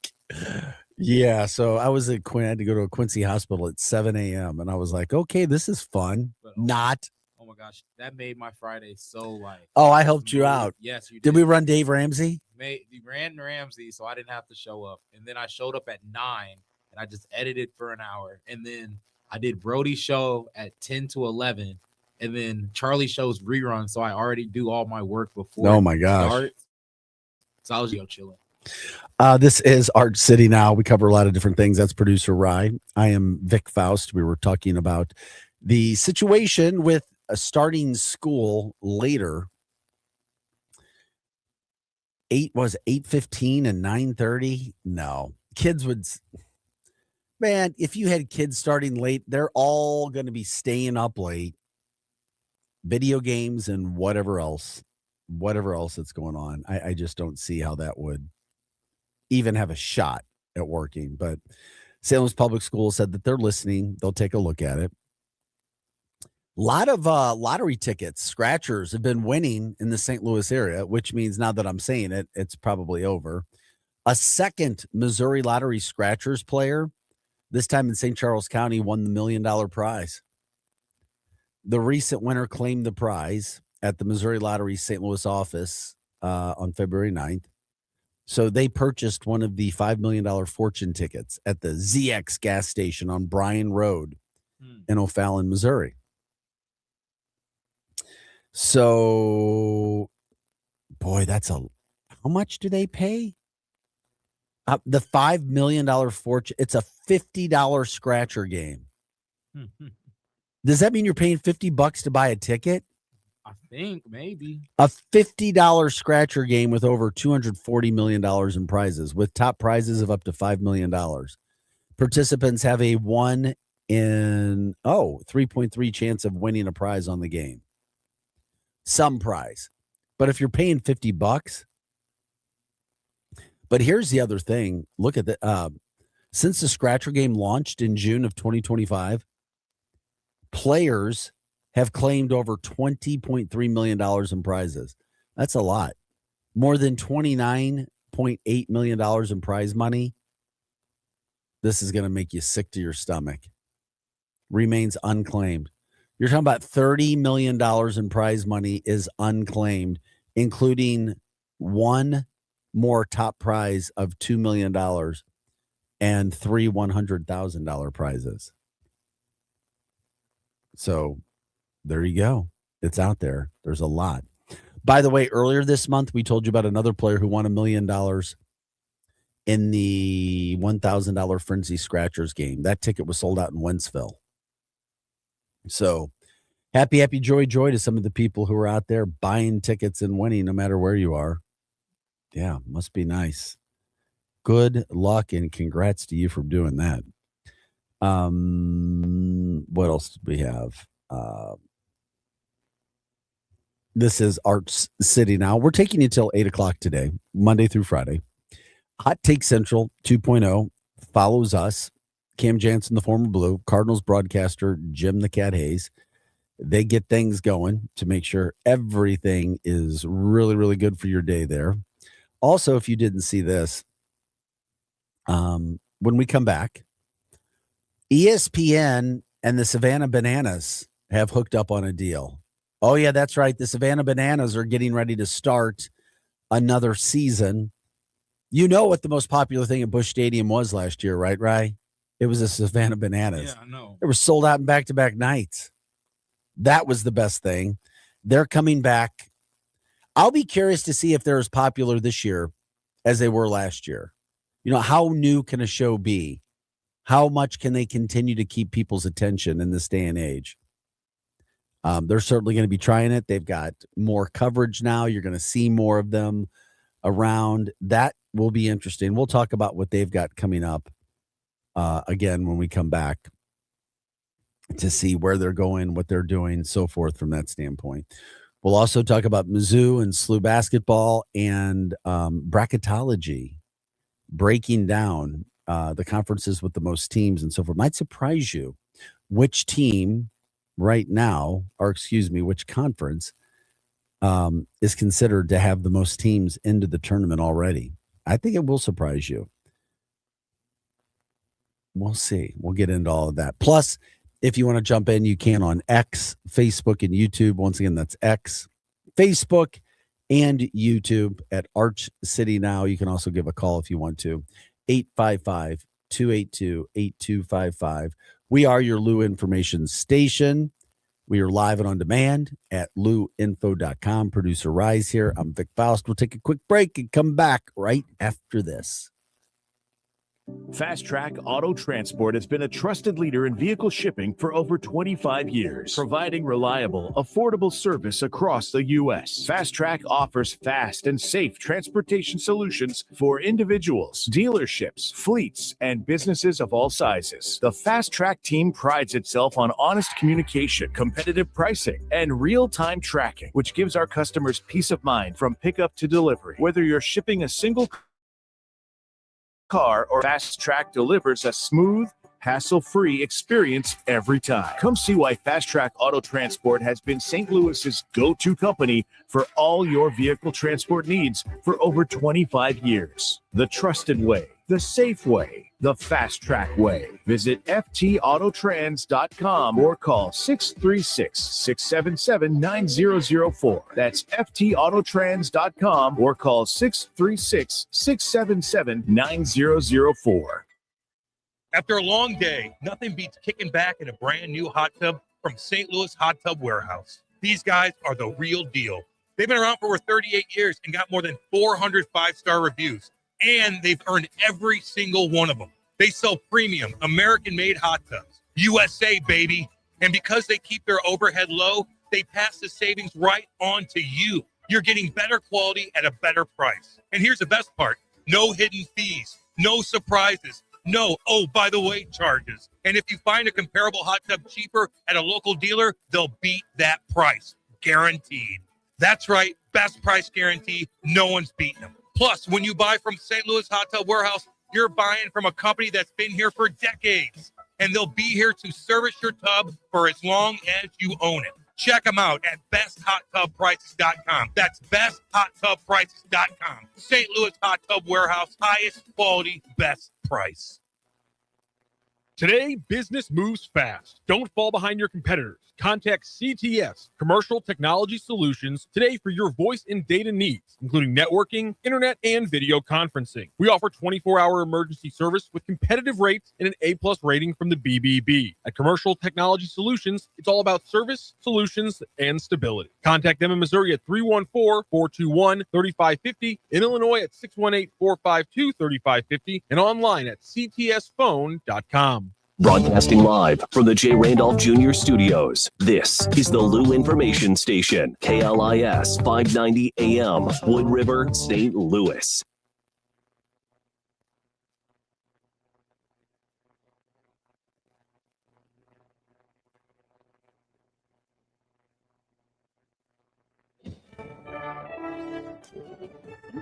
yeah. So I was at I had to go to a Quincy hospital at 7 a.m. And I was like, okay, this is fun. But, Not. Oh, my gosh. That made my Friday so, like. Oh, I helped you out. Yes, you did. Did we run Dave Ramsey? We ran Ramsey, so I didn't have to show up. And then I showed up at 9, and I just edited for an hour. And then I did Brody's show at 10 to 11, and then Charlie's show's rerun. So I already do all my work before. Oh my gosh! Starts. So I was chilling. This is Art City Now. We cover a lot of different things. That's producer Rye. I am Vic Faust. We were talking about the situation with starting school later. 8:15 and 9:30. No, kids would. Man, if you had kids starting late, they're all going to be staying up late. Video games and whatever else that's going on. I just don't see how that would even have a shot at working. But St. Louis Public Schools said that they're listening. They'll take a look at it. A lot of lottery tickets, scratchers have been winning in the St. Louis area, which means now that I'm saying it, it's probably over. A second Missouri Lottery Scratchers player, this time in St. Charles County, won the $1 million prize. The recent winner claimed the prize at the Missouri Lottery St. Louis office on February 9th. So they purchased one of the $5 million fortune tickets at the ZX gas station on Bryan Road in O'Fallon, Missouri. So, boy, how much do they pay? The $5 million fortune, it's a $50 scratcher game. Does that mean you're paying $50 to buy a ticket? I think maybe. A $50 scratcher game with over $240 million in prizes, with top prizes of up to $5 million. Participants have a 1 in 3.3 chance of winning a prize on the game. Some prize. But if you're paying $50, but here's the other thing. Look at the since the scratcher game launched in June of 2025, players have claimed over $20.3 million in prizes. That's a lot. More than $29.8 million in prize money. This is going to make you sick to your stomach. Remains unclaimed. You're talking about $30 million in prize money is unclaimed, including one more top prize of $2 million and 3 $100,000 prizes. So there you go. It's out there. There's a lot. By the way, earlier this month, we told you about another player who won $1 million in the $1,000 Frenzy Scratchers game. That ticket was sold out in Wentzville. So happy joy to some of the people who are out there buying tickets and winning no matter where you are. Yeah, must be nice. Good luck and congrats to you for doing that. What else did we have? This is Arts City Now. We're taking you till 8 o'clock today, Monday through Friday. Hot Take Central 2.0 follows us. Cam Jansen, the former Blue, Cardinals broadcaster Jim the Cat Hayes. They get things going to make sure everything is really, really good for your day there. Also, if you didn't see this, when we come back, ESPN and the Savannah Bananas have hooked up on a deal. Oh, yeah, that's right. The Savannah Bananas are getting ready to start another season. You know what the most popular thing at Busch Stadium was last year, right, Rye? It was the Savannah Bananas. Yeah, I know. It was sold out in back-to-back nights. That was the best thing. They're coming back. I'll be curious to see if they're as popular this year as they were last year. You know, how new can a show be? How much can they continue to keep people's attention in this day and age? They're certainly going to be trying it. They've got more coverage now. You're going to see more of them around. That will be interesting. We'll talk about what they've got coming up again when we come back to see where they're going, what they're doing, so forth from that standpoint. We'll also talk about Mizzou and SLU basketball and bracketology, breaking down the conferences with the most teams and so forth. Might surprise you which team right now, or excuse me, which conference is considered to have the most teams into the tournament already. I think it will surprise you. We'll see. We'll get into all of that. Plus, if you want to jump in, you can on X, Facebook, and YouTube. Once again, that's X, Facebook, and YouTube at Arch City Now. You can also give a call if you want to. 855-282-8255. We are your Lou Information Station. We are live and on demand at luinfo.com. Producer Rise here. I'm Vic Faust. We'll take a quick break and come back right after this. Fast Track Auto Transport has been a trusted leader in vehicle shipping for over 25 years, providing reliable, affordable service across the U.S. Fast Track offers fast and safe transportation solutions for individuals, dealerships, fleets, and businesses of all sizes. The Fast Track team prides itself on honest communication, competitive pricing, and real-time tracking, which gives our customers peace of mind from pickup to delivery. Whether you're shipping a single car or Fast Track delivers a smooth, hassle-free experience every time. Come see why Fast Track Auto Transport has been St. Louis's go-to company for all your vehicle transport needs for over 25 years. The trusted way, the safe way, the Fast Track way. Visit ftautotrans.com or call 636-677-9004. That's ftautotrans.com or call 636-677-9004. After a long day, nothing beats kicking back in a brand new hot tub from St. Louis Hot Tub Warehouse. These guys are the real deal. They've been around for over 38 years and got more than 400 five-star reviews, and they've earned every single one of them. They sell premium American-made hot tubs, USA, baby. And because they keep their overhead low, they pass the savings right on to you. You're getting better quality at a better price. And here's the best part. No hidden fees, no surprises, no, oh, by the way, charges. And if you find a comparable hot tub cheaper at a local dealer, they'll beat that price. Guaranteed. That's right. Best price guarantee. No one's beating them. Plus, when you buy from St. Louis Hot Tub Warehouse, you're buying from a company that's been here for decades. And they'll be here to service your tub for as long as you own it. Check them out at besthottubprices.com. That's besthottubprices.com. St. Louis Hot Tub Warehouse, highest quality, best price. Today, business moves fast. Don't fall behind your competitors. Contact CTS, Commercial Technology Solutions, today for your voice and data needs, including networking, internet, and video conferencing. We offer 24-hour emergency service with competitive rates and an A+ rating from the BBB. At Commercial Technology Solutions, it's all about service, solutions, and stability. Contact them in Missouri at 314-421-3550, in Illinois at 618-452-3550, and online at ctsphone.com. Broadcasting live from the J. Randolph Jr. Studios, this is the Lou Information Station, KLIS 590 AM, Wood River, St. Louis.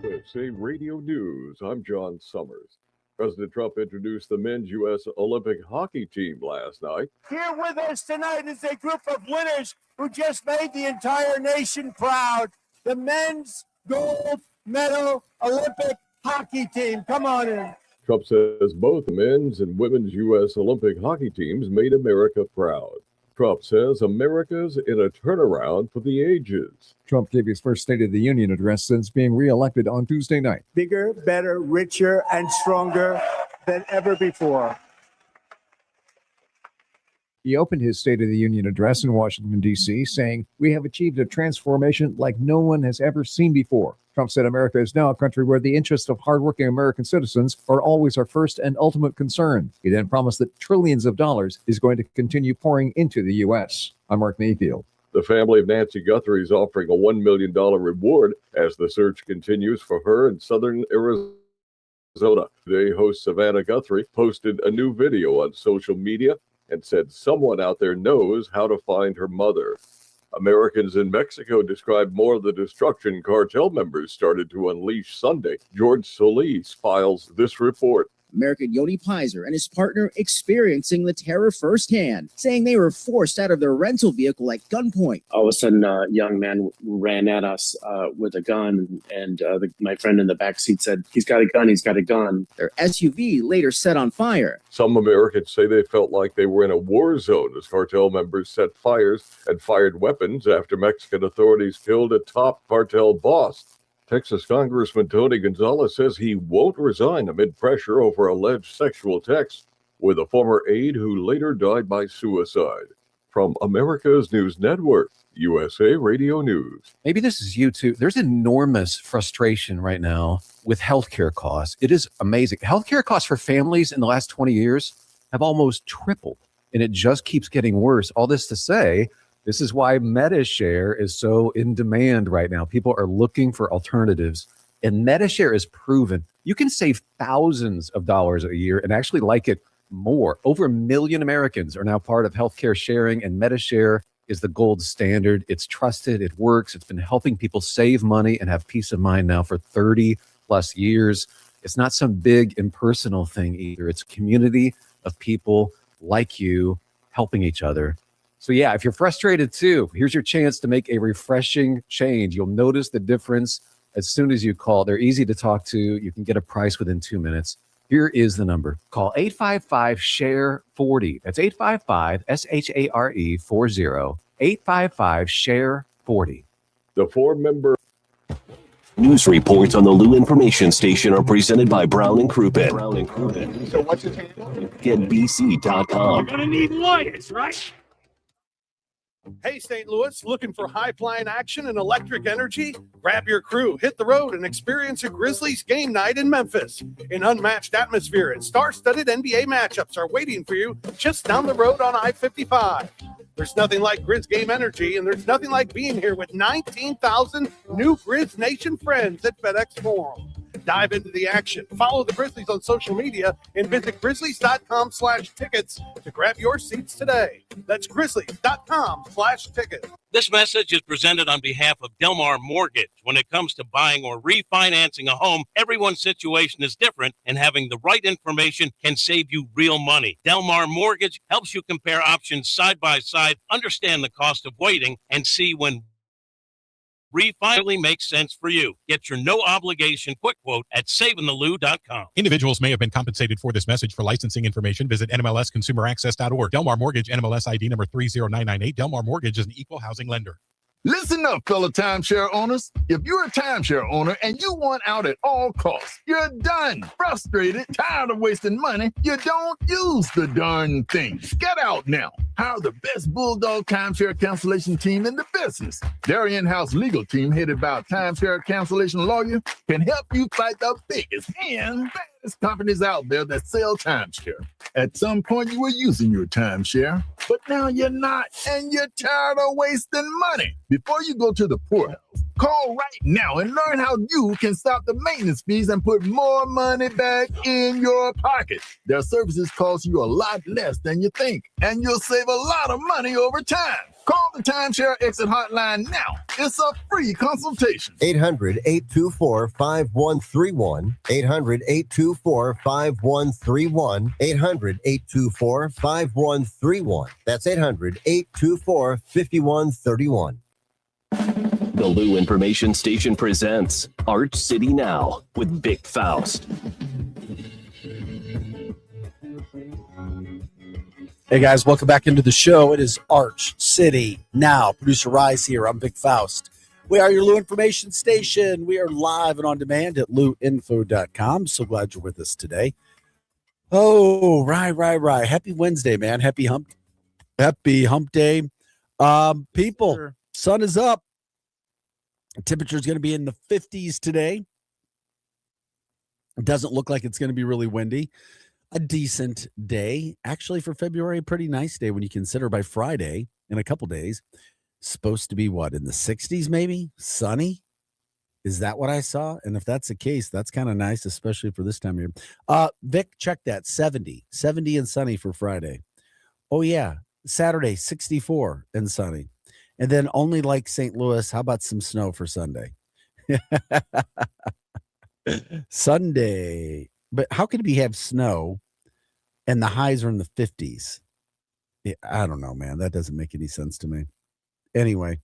USA Radio News, I'm John Summers. President Trump introduced the men's U.S. Olympic hockey team last night. Here with us tonight is a group of winners who just made the entire nation proud. The men's gold medal Olympic hockey team. Come on in. Trump says both the men's and women's U.S. Olympic hockey teams made America proud. Trump says America's in a turnaround for the ages. Trump gave his first State of the Union address since being reelected on Tuesday night. Bigger, better, richer, and stronger than ever before. He opened his State of the Union address in Washington, D.C., saying, "We have achieved a transformation like no one has ever seen before." Trump said America is now a country where the interests of hardworking American citizens are always our first and ultimate concern. He then promised that trillions of dollars is going to continue pouring into the U.S. I'm Mark Mayfield. The family of Nancy Guthrie is offering a $1 million reward as the search continues for her in southern Arizona. Today, host Savannah Guthrie posted a new video on social media and said someone out there knows how to find her mother. Americans in Mexico described more of the destruction cartel members started to unleash Sunday. George Solis files this report. American Yoni Pizer and his partner experiencing the terror firsthand, saying they were forced out of their rental vehicle at gunpoint. All of a sudden, a young man ran at us with a gun, and my friend in the back seat said, "He's got a gun, he's got a gun." Their SUV later set on fire. Some Americans say they felt like they were in a war zone as cartel members set fires and fired weapons after Mexican authorities killed a top cartel boss. Texas Congressman Tony Gonzalez says he won't resign amid pressure over alleged sexual texts with a former aide who later died by suicide. From America's News Network, USA Radio News. Maybe this is you too. There's enormous frustration right now with healthcare costs. It is amazing. Healthcare costs for families in the last 20 years have almost tripled, and it just keeps getting worse. All this to say, this is why MediShare is so in demand right now. People are looking for alternatives, and MediShare is proven. You can save thousands of dollars a year and actually like it more. Over 1 million Americans are now part of healthcare sharing, and MediShare is the gold standard. It's trusted. It works. It's been helping people save money and have peace of mind now for 30 plus years. It's not some big impersonal thing either. It's a community of people like you helping each other. So yeah, if you're frustrated too, here's your chance to make a refreshing change. You'll notice the difference as soon as you call. They're easy to talk to. You can get a price within 2 minutes. Here is the number. Call 855-SHARE-40. That's 855-SHARE-40. 855-SHARE-40. The 4-member News reports on the Lou Information Station are presented by Brown and Crouppen. So what's your channel? GetBC.com. You're gonna need lawyers, right? Hey, St. Louis, looking for high-flying action and electric energy? Grab your crew, hit the road, and experience a Grizzlies game night in Memphis. An unmatched atmosphere and star-studded NBA matchups are waiting for you just down the road on I-55. There's nothing like Grizz game energy, and there's nothing like being here with 19,000 new Grizz Nation friends at FedEx Forum. Dive into the action. Follow the Grizzlies on social media and visit grizzlies.com/tickets to grab your seats today. That's grizzlies.com/tickets. This message is presented on behalf of Delmar Mortgage. When it comes to buying or refinancing a home, everyone's situation is different, and having the right information can save you real money. Delmar Mortgage helps you compare options side by side, understand the cost of waiting, and see when refinally makes sense for you. Get your no obligation quick quote at savingthelou.com. Individuals may have been compensated for this message. For licensing information, visit NMLSconsumeraccess.org. Delmar Mortgage, NMLS ID number 30998. Delmar Mortgage is an equal housing lender. Listen up, fellow timeshare owners. If you're a timeshare owner and you want out at all costs, you're done, frustrated, tired of wasting money, you don't use the darn thing. Get out now. Hire the best Bulldog timeshare cancellation team in the business. Their in-house legal team, headed by a timeshare cancellation lawyer, can help you fight the biggest and baddest companies out there that sell timeshare. At some point, you were using your timeshare, but now you're not, and you're tired of wasting money. Before you go to the poorhouse, call right now and learn how you can stop the maintenance fees and put more money back in your pocket. Their services cost you a lot less than you think, and you'll save a lot of money over time. Call the Timeshare Exit Hotline now. It's a free consultation. 800-824-5131. 800-824-5131. 800-824-5131. That's 800-824-5131. The Lou Information Station presents Arch City Now with Vic Faust. Hey guys, welcome back into the show. It is Arch City Now. Producer Rise here. I'm Vic Faust. We are your Lou Information Station. We are live and on demand at louinfo.com. So glad you're with us today. Oh, right. Happy Wednesday, man. Happy hump day. People, Sure. Sun is up. Temperature is going to be in the 50s today. It doesn't look like it's going to be really windy. A decent day. Actually, for February, a pretty nice day when you consider by Friday, in a couple days, supposed to be what, in the 60s maybe? Sunny? Is that what I saw? And if that's the case, that's kind of nice, especially for this time of year. Vic, check that. 70 and sunny for Friday. Oh, yeah. Saturday, 64 and sunny. And then only like St. Louis, how about some snow for Sunday? Sunday. But how could we have snow and the highs are in the 50s? Yeah, I don't know, man. That doesn't make any sense to me. Anyway,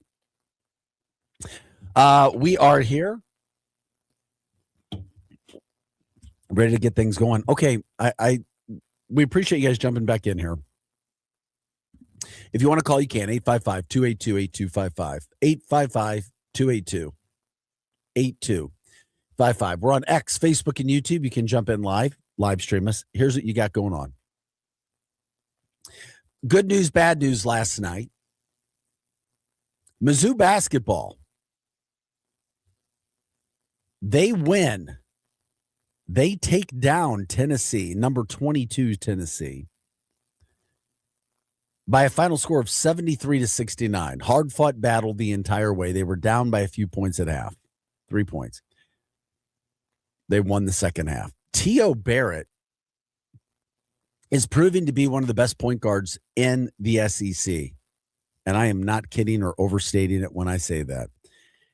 we are here. Ready to get things going. Okay, we appreciate you guys jumping back in here. If you want to call, you can. 855-282-8255. 855-282-8255. We're on X, Facebook, and YouTube. You can jump in live stream us. Here's what you got going on. Good news, bad news last night. Mizzou basketball. They win. They take down Tennessee, number 22 Tennessee, by a final score of 73-69. Hard-fought battle the entire way. They were down by a few points at half. 3 points. They won the second half. T.O. Barrett is proving to be one of the best point guards in the SEC. And I am not kidding or overstating it when I say that.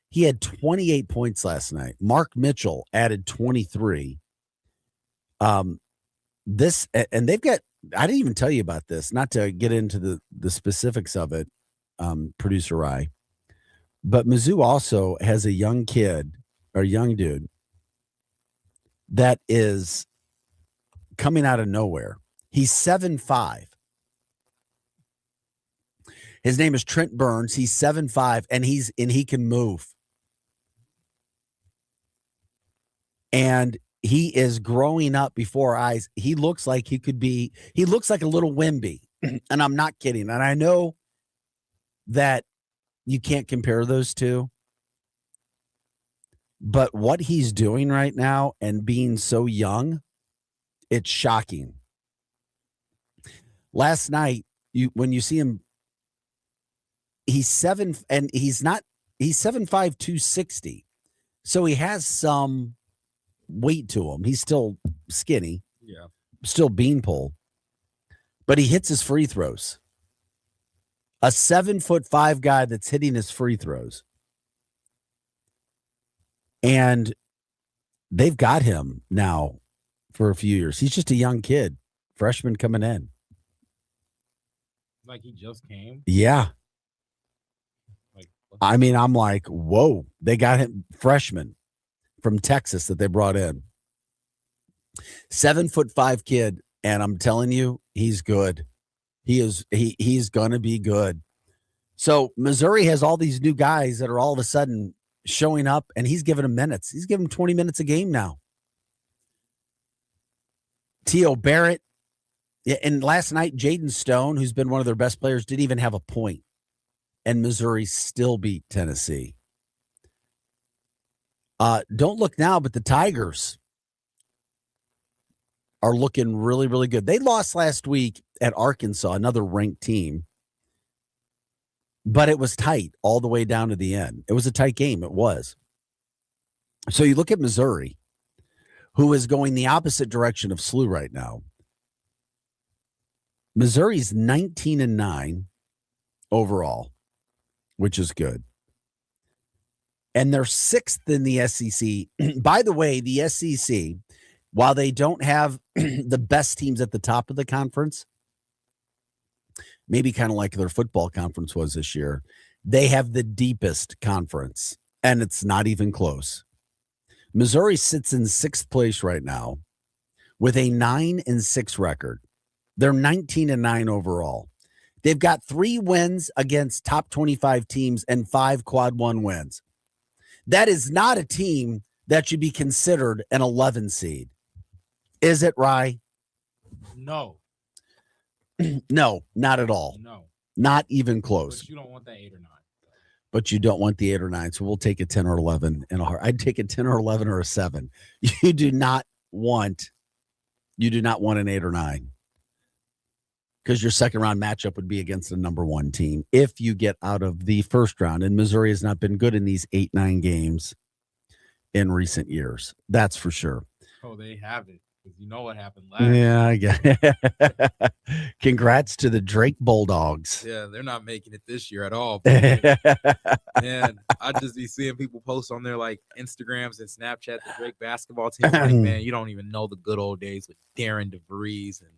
He had 28 points last night. Mark Mitchell added 23. And they've got, I didn't even tell you about this, not to get into the specifics of it, producer Rye. But Mizzou also has a young kid or young dude that is coming out of nowhere. He's 7'5". His name is Trent Burns. He's 7'5", and he can move. And he is growing up before our eyes. He looks like he looks like a little Wemby. And I'm not kidding. And I know that you can't compare those two. But what he's doing right now and being so young, it's shocking. Last night, when you see him, he's 7'5", 260. So he has some weight to him. He's still skinny. Yeah. Still beanpole. But he hits his free throws. A 7'5" guy that's hitting his free throws. And they've got him now for a few years. He's just a young kid, freshman coming in. Like he just came? Yeah. I mean, I'm like, whoa, they got him freshman from Texas that they brought in. 7'5" kid. And I'm telling you, he's good. He's going to be good. So Missouri has all these new guys that are all of a sudden showing up, and he's giving them minutes. He's giving them 20 minutes a game now. T.O. Barrett. And last night, Jaden Stone, who's been one of their best players, didn't even have a point. And Missouri still beat Tennessee. Don't look now, but the Tigers are looking really, really good. They lost last week at Arkansas, another ranked team. But it was tight all the way down to the end. It was a tight game. It was. So you look at Missouri, who is going the opposite direction of SLU right now. Missouri's 19-9 overall, which is good. And they're sixth in the SEC. By the way, the SEC, while they don't have the best teams at the top of the conference, maybe kind of like their football conference was this year, they have the deepest conference, and it's not even close. Missouri sits in sixth place right now with a 9-6 record. They're 19-9 overall. They've got 3 wins against top 25 teams and 5 quad 1 wins. That is not a team that should be considered an 11 seed. Is it, Rye? No. No, not at all. No. Not even close. But you don't want that 8 or 9. But you don't want the 8 or 9. So we'll take a 10 or 11 in a heart. I'd take a 10 or 11 or a 7. You do not want an 8 or 9. Because your second round matchup would be against the number 1 team if you get out of the first round. And Missouri has not been good in these 8-9 games in recent years. That's for sure. Oh, they have it. Because you know what happened last Yeah, I get it. Congrats to the Drake Bulldogs. Yeah, they're not making it this year at all. Man, I just be seeing people post on their like Instagrams and Snapchat the Drake basketball team. Like, man, you don't even know the good old days with Darren DeVries and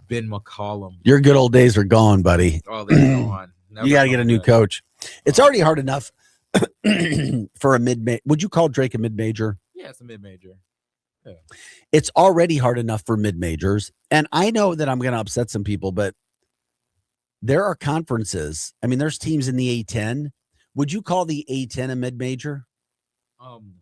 Ben McCollum. Your good old days are gone, buddy. Oh, they're gone. You got to get a new coach. It's already hard enough for a mid-major. Would you call Drake a mid-major? Yeah, it's a mid-major. Yeah. It's already hard enough for mid-majors. And I know that I'm going to upset some people, but there are conferences. I mean, there's teams in the A10. Would you call the A10 a mid-major?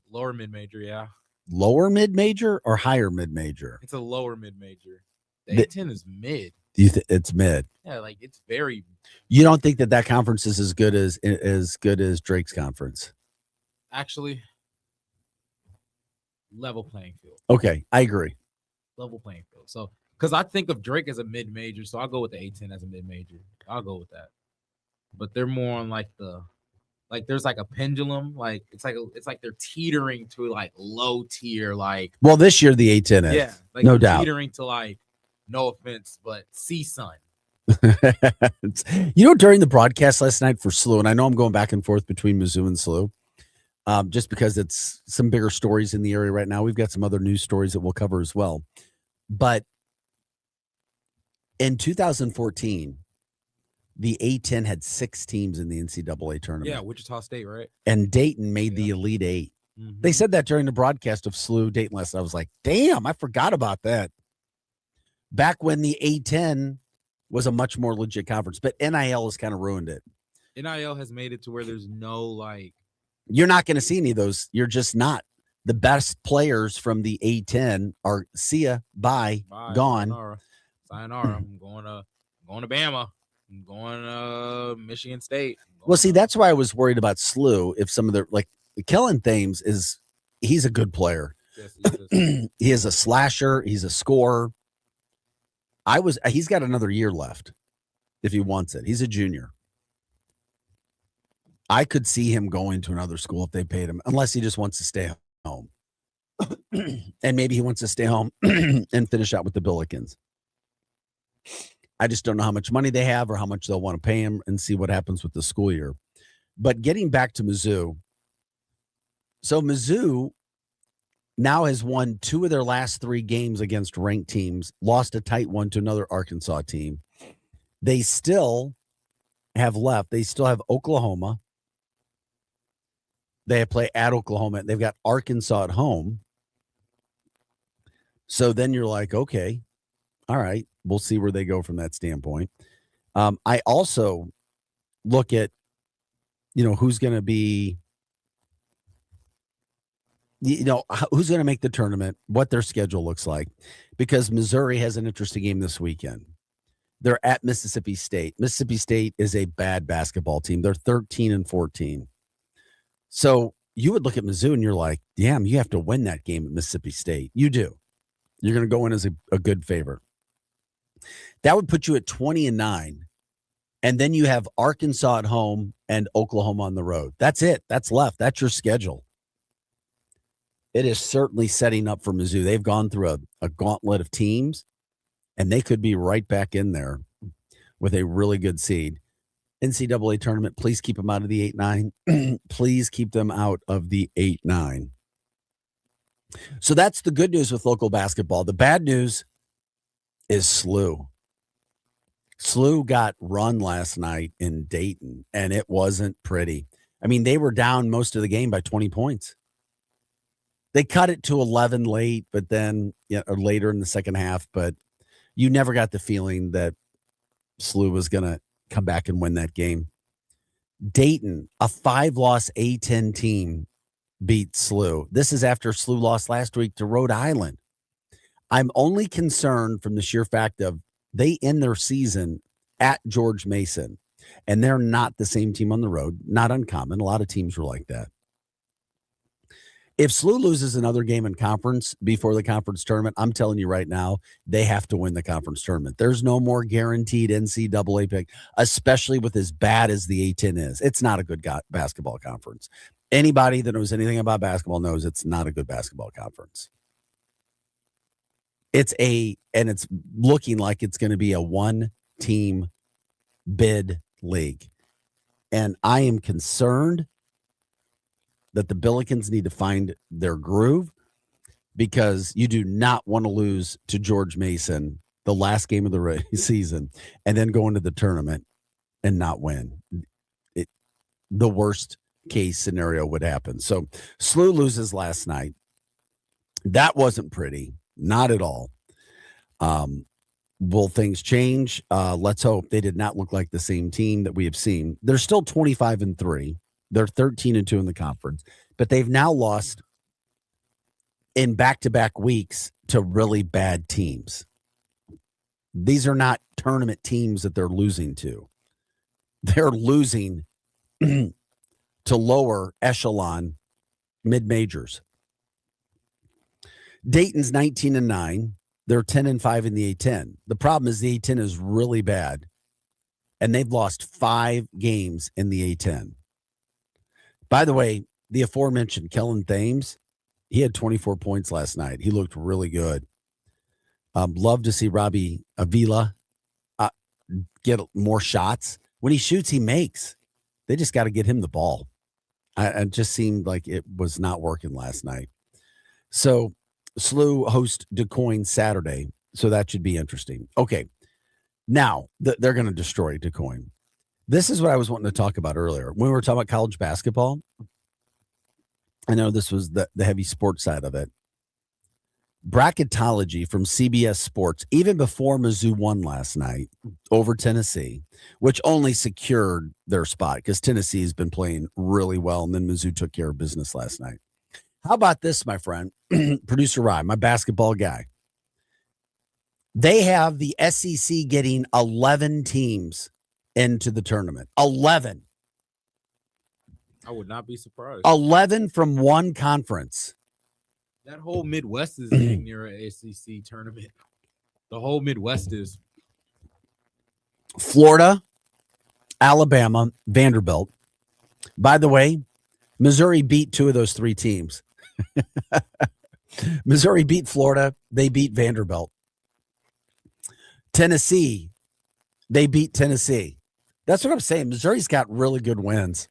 Lower mid-major, yeah. Lower mid-major or higher mid-major? It's a lower mid-major. The A10 is mid. Do you think it's mid? Yeah, like it's very. You don't think that conference is as good as Drake's conference? Actually, level playing field. Okay, I agree. Level playing field. So, because I think of Drake as a mid-major, so I'll go with the A10 as a mid-major. I'll go with that. But they're more on like there's like a pendulum, like it's like they're teetering to like low tier, like. Well, this year the A10 is. Yeah, like no doubt. Teetering to like, no offense, but C-Sun. During the broadcast last night for SLU, and I know I'm going back and forth between Mizzou and SLU, just because it's some bigger stories in the area right now. We've got some other news stories that we'll cover as well. But in 2014, the A10 had 6 teams in the NCAA tournament. Yeah, Wichita State, right? And Dayton made the Elite 8. Mm-hmm. They said that during the broadcast of SLU Dayton last night. I was like, damn, I forgot about that. Back when the A10 was a much more legit conference, but NIL has kind of ruined it. NIL has made it to where there's no like. You're not going to see any of those. You're just not. The best players from the A10 are see ya, bye, gone. Sayonara. I'm going to Bama. I'm going to Michigan State. Well, see, that's why I was worried about SLU. If some of the like Kellen Thames he's a good player. Yes, he is a slasher. He's a scorer. He's got another year left if he wants it. He's a junior. I could see him going to another school if they paid him, unless he just wants to stay home. And maybe he wants to stay home and finish out with the Billikens. I just don't know how much money they have or how much they'll want to pay him and see what happens with the school year. But getting back to Mizzou. So Mizzou now has won 2 of their last 3 games against ranked teams, lost a tight one to another Arkansas team. They still have left. They still have Oklahoma. They play at Oklahoma. They've got Arkansas at home. So then you're like, okay, all right, we'll see where they go from that standpoint. I also look at, who's going to be, who's going to make the tournament, what their schedule looks like, because Missouri has an interesting game this weekend. They're at Mississippi State. Mississippi State is a bad basketball team. They're 13-14. So you would look at Mizzou and you're like, damn, you have to win that game at Mississippi State. You do. You're going to go in as a good favorite. That would put you at 20-9. And then you have Arkansas at home and Oklahoma on the road. That's it. That's left. That's your schedule. It is certainly setting up for Mizzou. They've gone through a gauntlet of teams, and they could be right back in there with a really good seed. NCAA tournament, please keep them out of the 8-9. Please keep them out of the 8-9. So that's the good news with local basketball. The bad news is SLU. SLU got run last night in Dayton, and it wasn't pretty. I mean, they were down most of the game by 20 points. They cut it to 11 late, but then or later in the second half. But You never got the feeling that SLU was going to come back and win that game. Dayton, a 5-loss A10 team, beat SLU. This is after SLU lost last week to Rhode Island. I'm only concerned from the sheer fact of they end their season at George Mason, and they're not the same team on the road. Not uncommon. A lot of teams were like that. If SLU loses another game in conference before the conference tournament, I'm telling you right now, they have to win the conference tournament. There's no more guaranteed NCAA pick, especially with as bad as the A10 is. It's not a good basketball conference. Anybody that knows anything about basketball knows it's not a good basketball conference. It's looking like it's going to be a one-team bid league. And I am concerned that the Billikens need to find their groove, because you do not want to lose to George Mason the last game of the season and then go into the tournament and not win. The worst case scenario would happen. So SLU loses last night. That wasn't pretty. Not at all. Will things change? Let's hope. They did not look like the same team that we have seen. They're still 25-3. They're 13-2 in the conference, but they've now lost in back-to-back weeks to really bad teams. These are not tournament teams that they're losing to. They're losing to lower echelon mid-majors. Dayton's 19-9. They're 10-5 in the A10. The problem is the A10 is really bad, and they've lost 5 games in the A10. By the way, the aforementioned Kellen Thames, he had 24 points last night. He looked really good. Love to see Robbie Avila get more shots. When he shoots, he makes. They just got to get him the ball. It just seemed like it was not working last night. So SLU host DuQuoin Saturday, so that should be interesting. Okay, now they're going to destroy DuQuoin. This is what I was wanting to talk about earlier. When we were talking about college basketball, I know this was the heavy sports side of it. Bracketology from CBS Sports, even before Mizzou won last night over Tennessee, which only secured their spot because Tennessee has been playing really well, and then Mizzou took care of business last night. How about this, my friend? Producer Ryan, my basketball guy. They have the SEC getting 11 teams into the tournament. 11. I would not be surprised. 11 from one conference. That whole Midwest is near an SEC tournament. The whole Midwest is. Florida, Alabama, Vanderbilt. By the way, Missouri beat 2 of those 3 teams. Missouri beat Florida. They beat Vanderbilt. Tennessee, they beat Tennessee. That's what I'm saying. Missouri's got really good wins.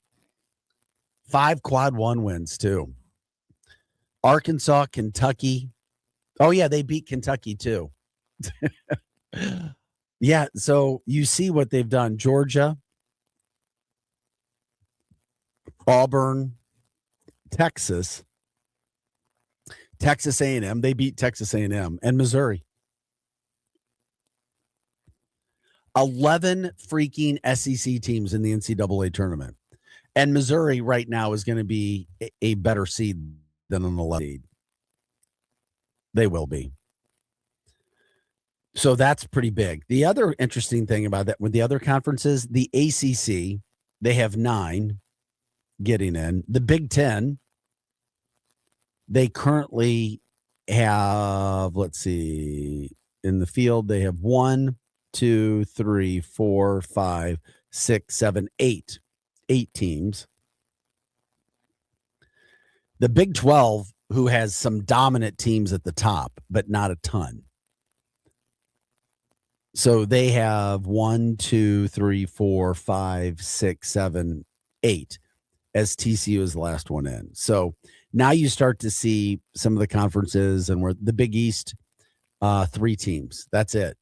5 quad 1 wins, too. Arkansas, Kentucky. Oh, yeah, they beat Kentucky, too. Yeah, so you see what they've done. Georgia, Auburn, Texas A&M. They beat Texas A&M and Missouri. 11 freaking SEC teams in the NCAA tournament. And Missouri right now is going to be a better seed than an 11 seed. They will be. So that's pretty big. The other interesting thing about that with the other conferences, the ACC, they have 9 getting in. The Big Ten, they currently have, let's see, in the field, they have 1, 2, 3, 4, 5, 6, 7, 8. 8 teams. The Big 12, who has some dominant teams at the top, but not a ton. So they have 1, 2, 3, 4, 5, 6, 7, 8, as TCU is the last one in. So now you start to see some of the conferences, and we're the Big East, 3 teams. That's it.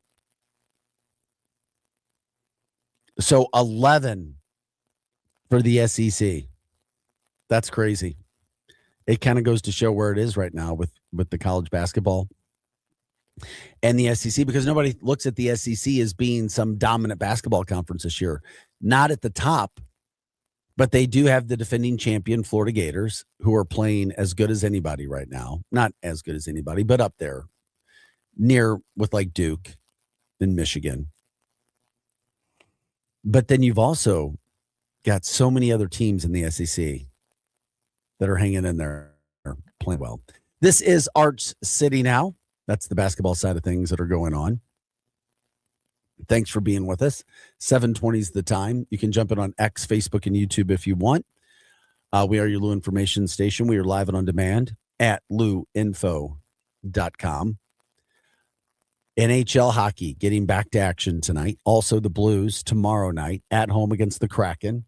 So 11 for the SEC. That's crazy. It kind of goes to show where it is right now with the college basketball. and the SEC, because nobody looks at the SEC as being some dominant basketball conference this year. Not at the top, but they do have the defending champion Florida Gators, who are playing as good as anybody right now. Not as good as anybody, but up there, near with like Duke and Michigan. But then you've also got so many other teams in the SEC that are hanging in there, playing well. This is Arch City now. That's the basketball side of things that are going on. Thanks for being with us. 7:20 is the time. You can jump in on X, Facebook, and YouTube if you want. We are your Lou Information Station. We are live and on demand at louinfo.com. NHL hockey getting back to action tonight. Also the Blues tomorrow night at home against the Kraken.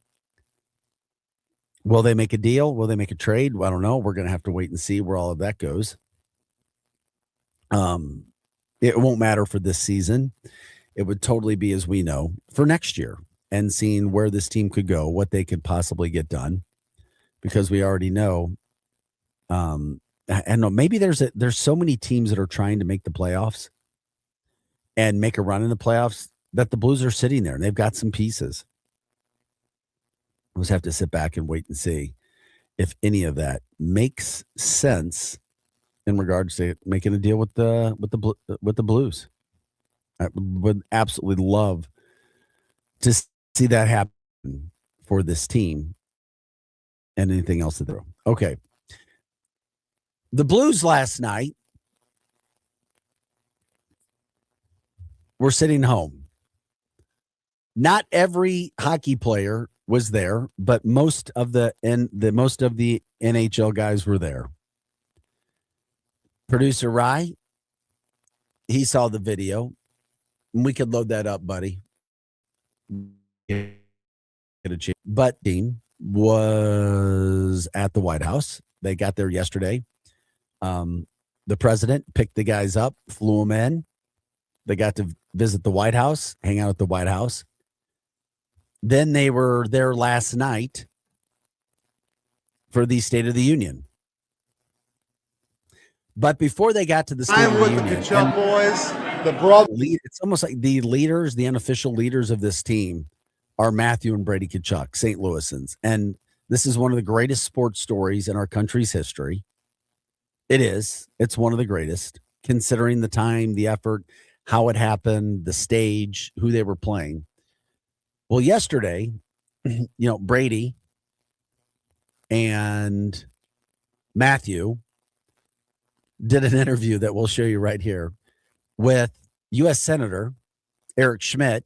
Will they make a deal? Will they make a trade? Well, I don't know. We're going to have to wait and see where all of that goes. It won't matter for this season. It would totally be, as we know, for next year and seeing where this team could go, what they could possibly get done, because we already know. I know maybe there's so many teams that are trying to make the playoffs and make a run in the playoffs that the Blues are sitting there and they've got some pieces. We'll just have to sit back and wait and see if any of that makes sense in regards to making a deal with the Blues. I would absolutely love to see that happen for this team and anything else that they're okay. The Blues last night were sitting home. Not every hockey player was there, but most of the NHL guys were there. Producer Rye, he saw the video. We could load that up, buddy. But team was at the White House. They got there yesterday. The president picked the guys up, flew them in. They got to visit the White House, hang out at the White House. Then they were there last night for the State of the Union. But before they got to the State of the Union, the Kachuk boys, the brother, it's almost like the leaders, the unofficial leaders of this team are Matthew and Brady Kachuk, St. Louisans. And this is one of the greatest sports stories in our country's history. It is. It's one of the greatest, considering the time, the effort, how it happened, the stage, who they were playing. Well, yesterday, Brady and Matthew did an interview that we'll show you right here with U.S. Senator Eric Schmidt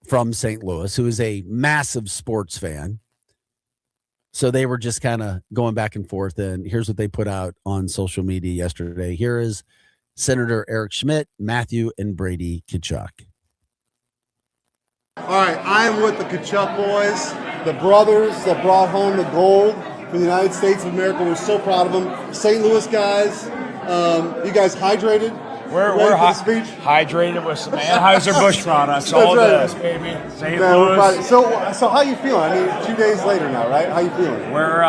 from St. Louis, who is a massive sports fan. So they were just kind of going back and forth, and here's what they put out on social media yesterday. Here is Senator Eric Schmidt, Matthew, and Brady Kachuk. All right, I am with the Kachuk boys, the brothers that brought home the gold for the United States of America. We're so proud of them. St. Louis guys, you guys hydrated? We're hydrated with some Anheuser-Busch products. All this, baby. St. Louis. So how you feeling? I mean, 2 days later now, right? How you feeling? We're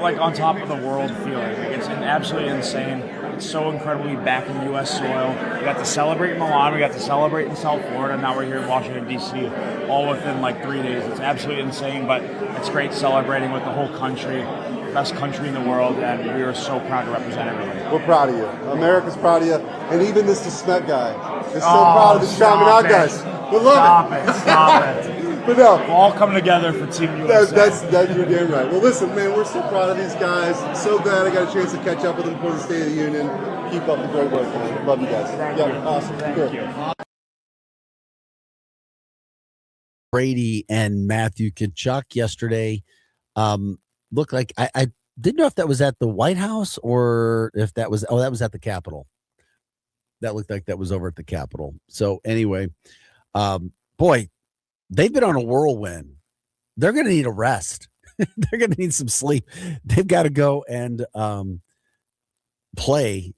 like on top of the world feeling. Like it's absolutely insane. It's so incredible to be back in U.S. soil. We got to celebrate in Milan. We got to celebrate in South Florida. Now we're here in Washington, D.C. all within like 3 days. It's absolutely insane, but it's great celebrating with the whole country. Best country in the world, and we are so proud to represent everything. We're proud of you. America's proud of you. And even this DeSmet guy is so proud of the Coming Out guys. We love it. Stop it. But no. We'll all come together for Team USA. That's your damn right. Well, listen, man, we're so proud of these guys. So glad I got a chance to catch up with them before the State of the Union. Keep up the great work, man. Love you guys. Thank you. Awesome. Thank you. Brady and Matthew Kachuk yesterday. Looked like I didn't know if that was at the White House or if that was that was at the Capitol. That looked like that was over at the Capitol. So anyway, boy, they've been on a whirlwind. They're going to need a rest. They're going to need some sleep. They've got to go and play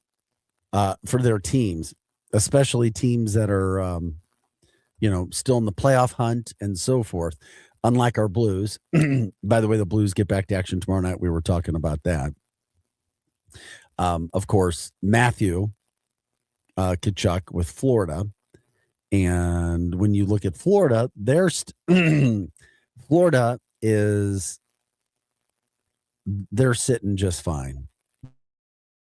for their teams, especially teams that are still in the playoff hunt and so forth. Unlike our Blues. By the way, the Blues get back to action tomorrow night. We were talking about that. Of course, Matthew Kachuk with Florida. And when you look at Florida, Florida they're sitting just fine.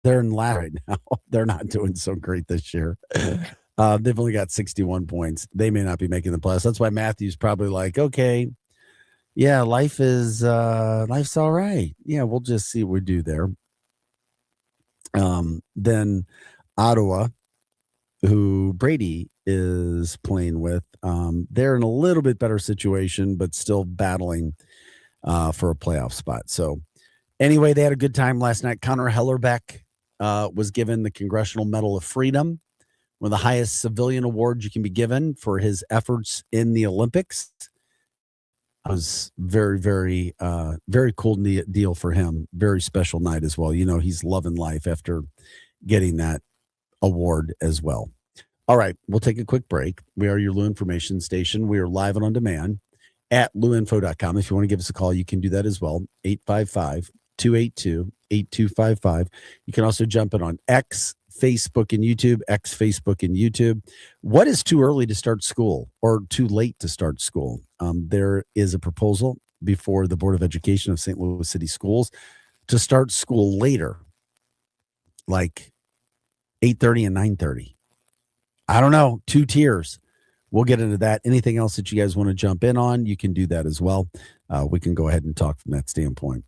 They're in last right now. They're not doing so great this year. They've only got 61 points. They may not be making the playoffs. That's why Matthew's probably like, okay, yeah, life's all right. Yeah, we'll just see what we do there. Then Ottawa, who Brady is playing with, they're in a little bit better situation, but still battling for a playoff spot. So anyway, they had a good time last night. Connor Hellerbeck was given the Congressional Medal of Freedom, one of the highest civilian awards you can be given for his efforts in the Olympics. It was very, very, very cool deal for him. Very special night as well. You know, he's loving life after getting that award as well. All right, we'll take a quick break. We are your Lou Information Station. We are live and on demand at louinfo.com. If you want to give us a call, you can do that as well. 855-282-8255. You can also jump in on X, Facebook, and YouTube. X, Facebook, and YouTube. What is too early to start school or too late to start school? There is a proposal before the Board of Education of St. Louis City Schools to start school later, like 8:30 and 9:30. I don't know, 2 tiers. We'll get into that. Anything else that you guys want to jump in on, you can do that as well. We can go ahead and talk from that standpoint.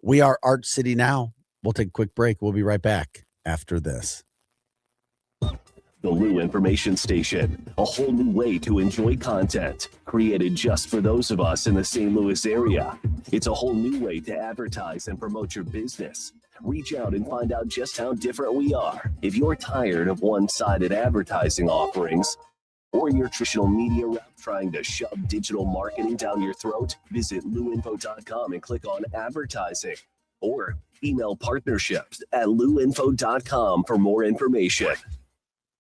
We are Art City Now. We'll take a quick break. We'll be right back after this. The Lou Information Station, a whole new way to enjoy content created just for those of us in the St. Louis area. It's a whole new way to advertise and promote your business. Reach out and find out just how different we are. If you're tired of one-sided advertising offerings or your traditional media rep trying to shove digital marketing down your throat, visit louinfo.com and click on advertising or email partnerships at louinfo.com for more information.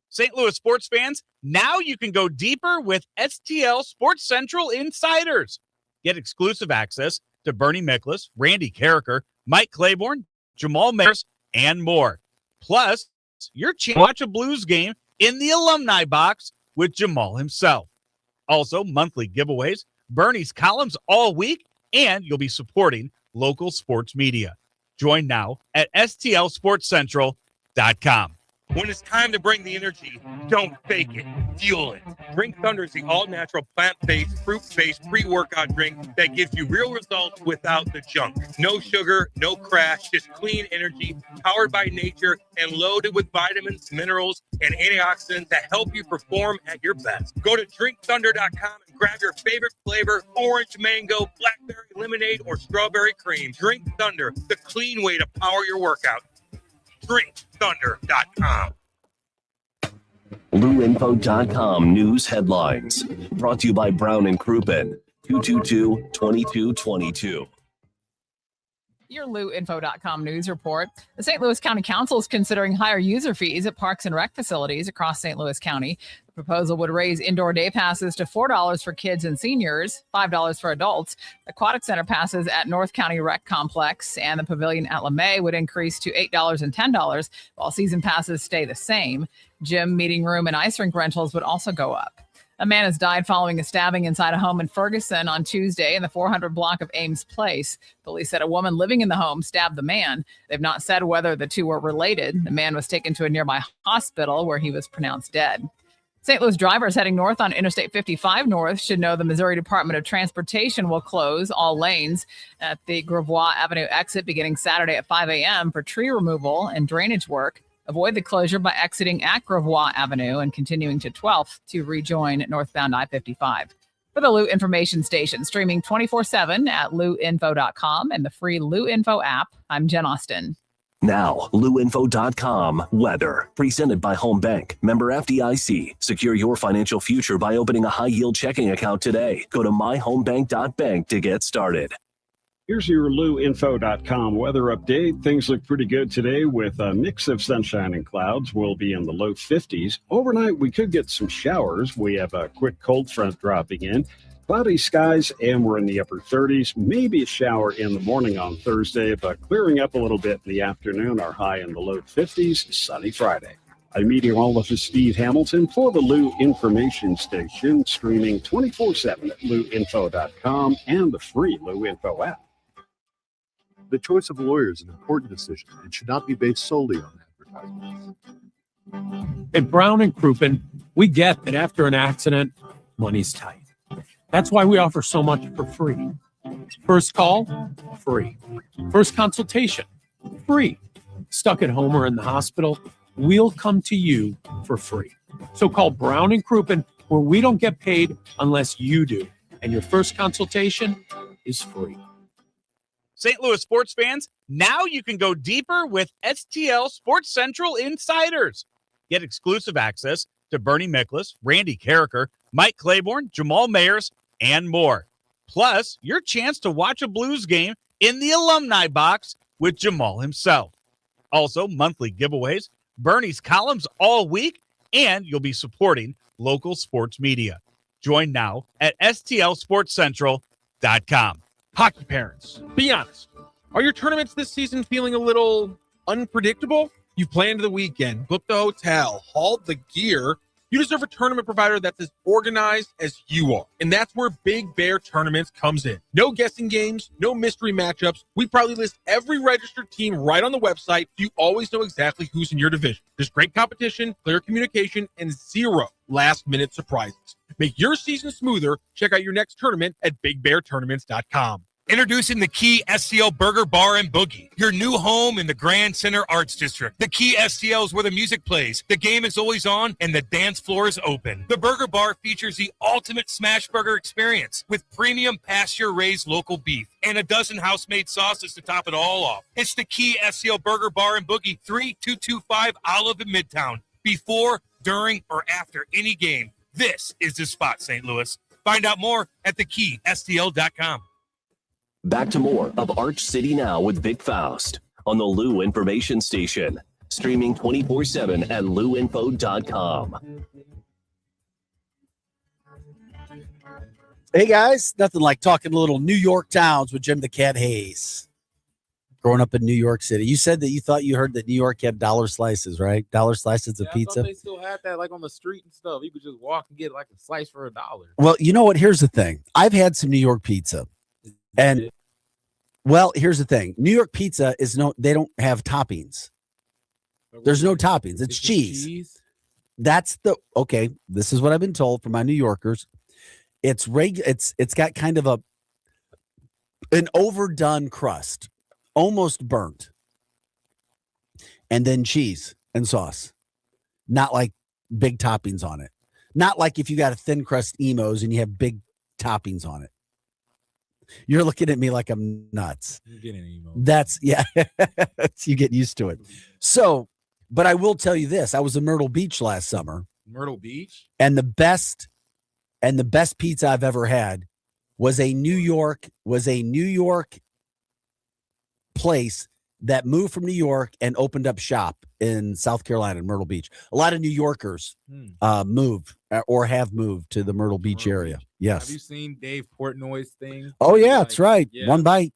St. Louis sports fans, now you can go deeper with STL Sports Central Insiders. Get exclusive access to Bernie Miklasz, Randy Carricker, Mike Claiborne, Jamal Mayers, and more. Plus, your chance to watch a Blues game in the alumni box with Jamal himself. Also, monthly giveaways, Bernie's columns all week, and you'll be supporting local sports media. Join now at stlsportscentral.com. When it's time to bring the energy, don't fake it, fuel it. Drink Thunder is the all-natural, plant-based, fruit-based pre-workout drink that gives you real results without the junk. No sugar, no crash, just clean energy, powered by nature, and loaded with vitamins, minerals, and antioxidants that help you perform at your best. Go to drinkthunder.com and grab your favorite flavor: orange, mango, blackberry, lemonade, or strawberry cream. Drink Thunder, the clean way to power your workout. drinkthunder.com. LouInfo.com news headlines. Brought to you by Brown and Crouppen, 222-2222. Your LouInfo.com news report. The St. Louis County Council is considering higher user fees at parks and rec facilities across St. Louis County. The proposal would raise indoor day passes to $4 for kids and seniors, $5 for adults. Aquatic center passes at North County Rec Complex and the pavilion at LeMay would increase to $8 and $10, while season passes stay the same. Gym, meeting room, and ice rink rentals would also go up. A man has died following a stabbing inside a home in Ferguson on Tuesday in the 400 block of Ames Place. Police said a woman living in the home stabbed the man. They've not said whether the two were related. The man was taken to a nearby hospital where he was pronounced dead. St. Louis drivers heading north on Interstate 55 North should know the Missouri Department of Transportation will close all lanes at the Gravois Avenue exit beginning Saturday at 5 a.m. for tree removal and drainage work. Avoid the closure by exiting at Gravois Avenue and continuing to 12th to rejoin northbound I-55. For the Lou Information Station, streaming 24/7 at louinfo.com and the free Lou Info app, I'm Jen Austin. Now, louinfo.com weather. Presented by Home Bank. Member FDIC. Secure your financial future by opening a high-yield checking account today. Go to myhomebank.bank to get started. Here's your LouInfo.com weather update. Things look pretty good today with a mix of sunshine and clouds. We'll be in the low 50s. Overnight, we could get some showers. We have a quick cold front dropping in. Cloudy skies, and we're in the upper 30s. Maybe a shower in the morning on Thursday, but clearing up a little bit in the afternoon. Our high in the low 50s. Sunny Friday. I'm meteorologist Steve Hamilton for the Lou Information Station, streaming 24/7 at louinfo.com and the free Lou Info app. The choice of a lawyer is an important decision and should not be based solely on advertisements. At Brown and Crouppen, we get that after an accident, money's tight. That's why we offer so much for free. First call, free. First consultation, free. Stuck at home or in the hospital, we'll come to you for free. So call Brown and Crouppen, where we don't get paid unless you do. And your first consultation is free. St. Louis sports fans, now you can go deeper with STL Sports Central Insiders. Get exclusive access to Bernie Miklasz, Randy Carricker, Mike Claiborne, Jamal Mayers, and more. Plus, your chance to watch a Blues game in the alumni box with Jamal himself. Also, monthly giveaways, Bernie's columns all week, and you'll be supporting local sports media. Join now at stlsportscentral.com. Hockey parents, be honest. Are your tournaments this season feeling a little unpredictable? You've planned the weekend, booked the hotel, hauled the gear. You deserve a tournament provider that's as organized as you are. And that's where Big Bear Tournaments comes in. No guessing games, no mystery matchups. We proudly list every registered team right on the website. So you always know exactly who's in your division. There's great competition, clear communication, and zero last-minute surprises. Make your season smoother. Check out your next tournament at BigBearTournaments.com. Introducing the Key STL Burger Bar and Boogie, your new home in the Grand Center Arts District. The Key STL is where the music plays, the game is always on, and the dance floor is open. The Burger Bar features the ultimate smash burger experience with premium pasture-raised local beef and a dozen house-made sauces to top it all off. It's the Key STL Burger Bar and Boogie, 3225 Olive in Midtown. Before, during, or after any game, this is the spot, St. Louis. Find out more at thekeystl.com. Back to more of Arch City Now with Vic Faust on the Lou Information Station, streaming 24/7 at louinfo.com. Hey guys, nothing like talking a little New York towns with Jim the Cat Hayes. Growing up in New York City, you said that you thought you heard that New York had dollar slices, right? Dollar slices of pizza. I thought they still had that like on the street and stuff. You could just walk and get like a slice for $1. Well, you know what? Here's the thing. I've had some New York pizza. And well, here's the thing. New York pizza they don't have toppings. There's no toppings. It's cheese. That's okay. This is what I've been told from my New Yorkers. It's got kind of an overdone crust, almost burnt. And then cheese and sauce. Not like big toppings on it. Not like if you got a thin crust Emos and you have big toppings on it. You're looking at me like I'm nuts. You're getting emo. That's you get used to it. So, but I will tell you this: I was in Myrtle Beach last summer. Myrtle Beach, and the best pizza I've ever had was a New York place that moved from New York and opened up shop in South Carolina, in Myrtle Beach. A lot of New Yorkers moved or have moved to the Myrtle Beach area. Yes. Have you seen Dave Portnoy's thing? Oh yeah, that's right. Yeah. One bite,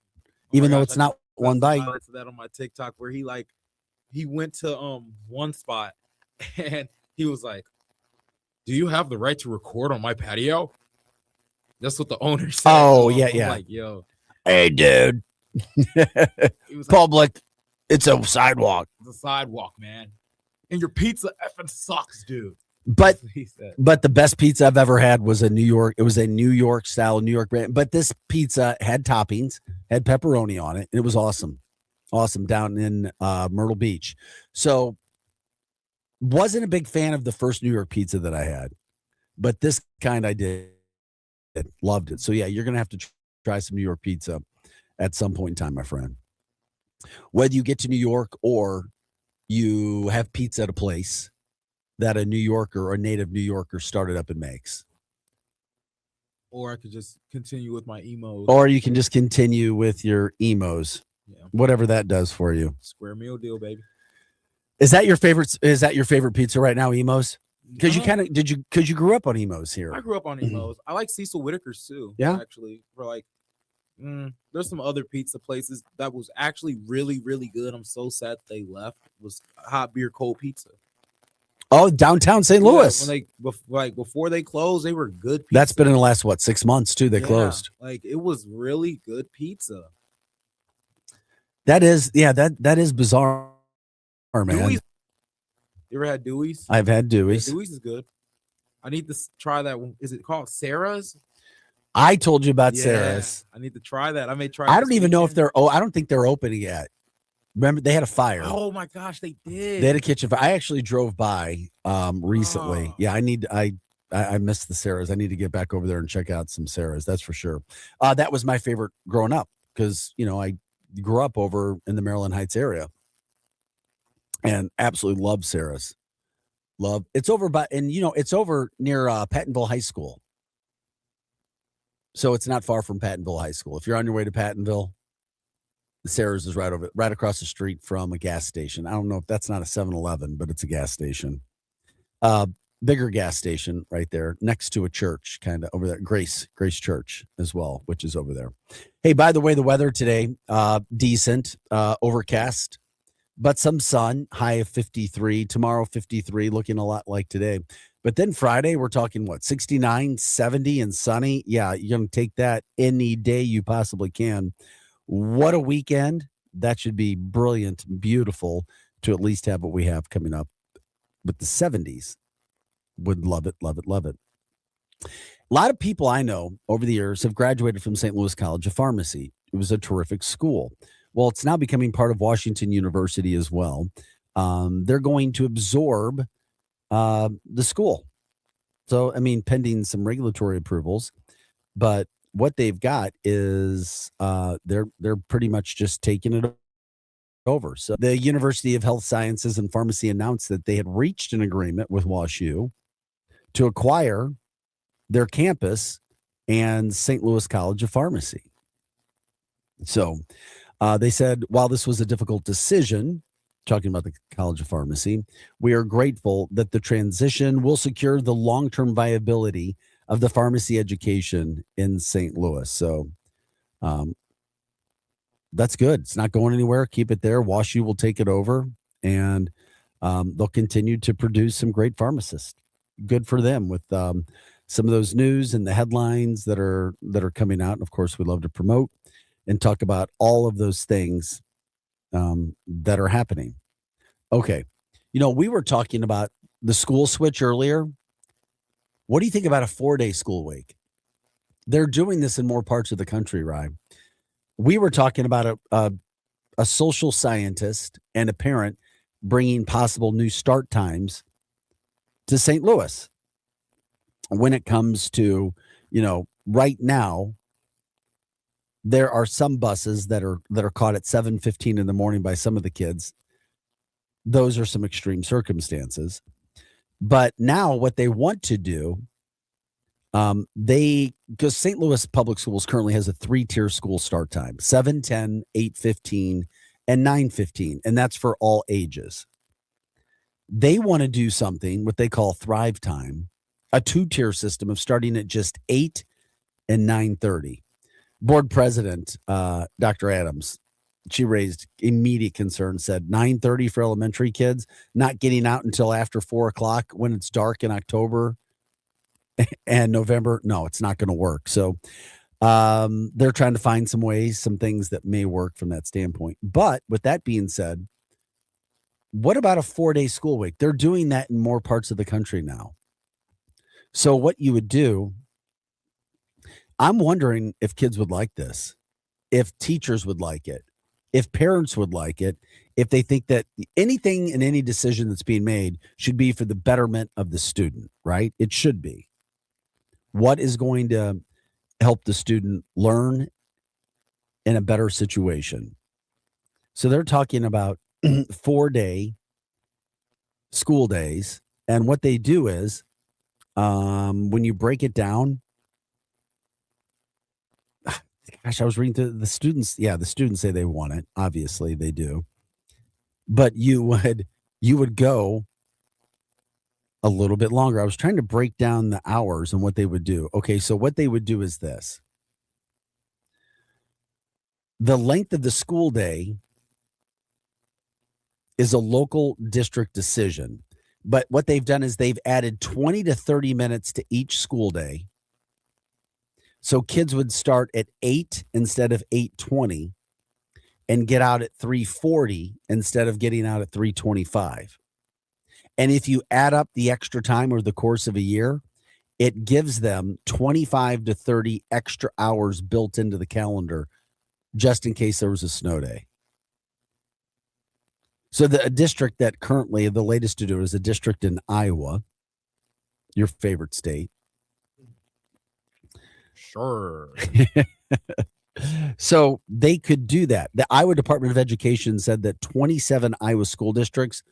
even though it's not one bite. That on my TikTok where he went to one spot and he was like, "Do you have the right to record on my patio?" That's what the owner said. Oh so yeah, yeah. Like, yo, hey, dude. Public. It's a sidewalk. It's a sidewalk, man. And your pizza effing sucks, dude. But the best pizza I've ever had was a New York style New York brand. But this pizza had toppings, had pepperoni on it. It was awesome. Awesome down in Myrtle Beach. So wasn't a big fan of the first New York pizza that I had, but this kind I did. Loved it. So yeah, you're gonna have to try some New York pizza at some point in time, my friend. Whether you get to New York or you have pizza at a place that a New Yorker or a native New Yorker started up and makes. Or I could just continue with my emos. Or you can just continue with your emos. Yeah. Whatever that does for you. Square meal deal, baby. Is that your favorite pizza right now, emos? Because you grew up on emos here. I grew up on emos. I like Cecil Whitaker's too. Yeah. Actually, for like there's some other pizza places that was actually really, really good. I'm so sad they left. Was Hot Beer Cold Pizza. Oh, downtown St. Yeah, Louis. when before they closed, they were good. Pizza. That's been in the last 6 months too. They Yeah, closed. Like it was really good pizza. That is bizarre, man. Dewey's. You ever had Dewey's? I've had Yeah, Dewey's. Dewey's is good. I need to try that one. Is it called Sarah's? I told you about Yeah, Sarah's. I need to try that. I may try. I this don't even know if weekend. they're. Oh, I don't think they're open yet. Remember, they had a fire. Oh my gosh, they did. They had a kitchen fire. I actually drove by recently. Yeah, I missed the Sarah's. I need to get back over there and check out some Sarah's. That's for sure. That was my favorite growing up because I grew up over in the Maryland Heights area and absolutely love Sarah's. Love it's over by it's over near Pattonville High School. So it's not far from Pattonville High School. If you're on your way to Pattonville, the Sarah's is right across the street from a gas station. I don't know if that's not a 7-Eleven, but it's a gas station. Bigger gas station right there next to a church, kind of over there. Grace Church as well, which is over there. Hey, by the way, the weather today, decent, overcast, but some sun, high of 53. Tomorrow, 53, looking a lot like today. But then Friday, we're talking 69, 70, and sunny. Yeah, you're going to take that any day you possibly can. What a weekend. That should be brilliant, beautiful to at least have what we have coming up with the 70s. Would love it, love it, love it. A lot of people I know over the years have graduated from St. Louis College of Pharmacy. It was a terrific school. Well, it's now becoming part of Washington University as well. They're going to absorb the school. So, I mean, pending some regulatory approvals, but what they've got is they're pretty much just taking it over. So the University of Health Sciences and Pharmacy announced that they had reached an agreement with WashU to acquire their campus and St. Louis College of Pharmacy. So they said, while this was a difficult decision, talking about the College of Pharmacy, we are grateful that the transition will secure the long-term viability of the pharmacy education in St. Louis. So that's good. It's not going anywhere. Keep it there. WashU will take it over, and they'll continue to produce some great pharmacists. Good for them with some of those news and the headlines that are coming out. And of course, we love to promote and talk about all of those things that are happening. Okay. We were talking about the school switch earlier. What do you think about a 4-day school week? They're doing this in more parts of the country, Ryan. We were talking about a social scientist and a parent bringing possible new start times to St. Louis. When it comes to, right now, there are some buses that are caught at 7:15 in the morning by some of the kids. Those are some extreme circumstances. But now what they want to do, because St. Louis Public Schools currently has a 3-tier school start time, 7:10, 8:15, and 9:15, and that's for all ages. They want to do something, what they call Thrive Time, a 2-tier system of starting at just 8 and 9:30. Board president, Dr. Adams, she raised immediate concern, said 9:30 for elementary kids, not getting out until after 4 o'clock when it's dark in October and November. No, it's not going to work. So they're trying to find some ways, some things that may work from that standpoint. But with that being said, what about a 4-day school week? They're doing that in more parts of the country now. So what you would do, I'm wondering if kids would like this, if teachers would like it, if parents would like it, if they think that anything and any decision that's being made should be for the betterment of the student, right? It should be. What is going to help the student learn in a better situation? So they're talking about 4-day school days. And what they do is, when you break it down, gosh, I was reading through the students. Yeah, the students say they want it. Obviously, they do. But you would go a little bit longer. I was trying to break down the hours and what they would do. Okay, so what they would do is this. The length of the school day is a local district decision. But what they've done is they've added 20 to 30 minutes to each school day. So kids would start at 8 instead of 8:20 and get out at 3:40 instead of getting out at 3:25. And if you add up the extra time over the course of a year, it gives them 25 to 30 extra hours built into the calendar just in case there was a snow day. So a district that currently, the latest to do it is a district in Iowa, your favorite state. Sure. So they could do that. The Iowa Department of Education said that 27 Iowa school districts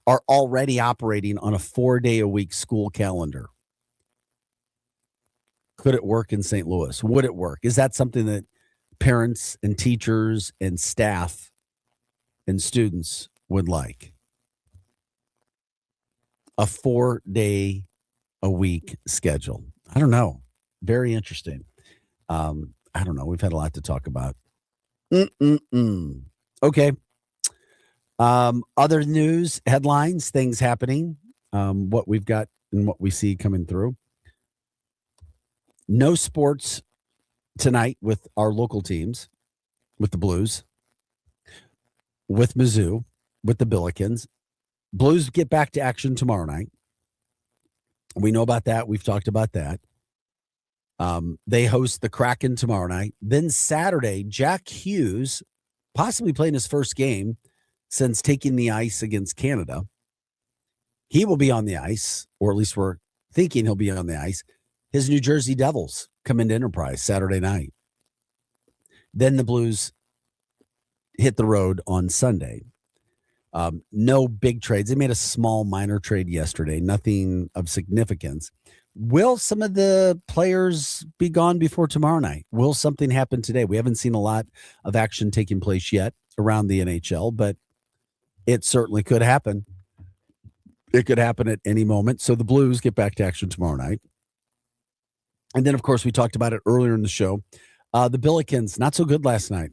are already operating on a 4-day-a-week school calendar. Could it work in St. Louis? Would it work? Is that something that parents and teachers and staff and students would like? A 4-day-a-week schedule. I don't know. Very interesting. I don't know. We've had a lot to talk about. Okay. Other news, headlines, things happening, what we've got and what we see coming through. No sports tonight with our local teams, with the Blues, with Mizzou, with the Billikens. Blues get back to action tomorrow night. We know about that. We've talked about that. They host the Kraken tomorrow night. Then Saturday, Jack Hughes, possibly playing his first game since taking the ice against Canada. He will be on the ice, or at least we're thinking he'll be on the ice. His New Jersey Devils come into Enterprise Saturday night. Then the Blues hit the road on Sunday. No big trades. They made a small minor trade yesterday, nothing of significance. Will some of the players be gone before tomorrow night? Will something happen today? We haven't seen a lot of action taking place yet around the NHL, but it certainly could happen. It could happen at any moment. So the Blues get back to action tomorrow night. And then, of course, we talked about it earlier in the show. The Billikens, not so good last night.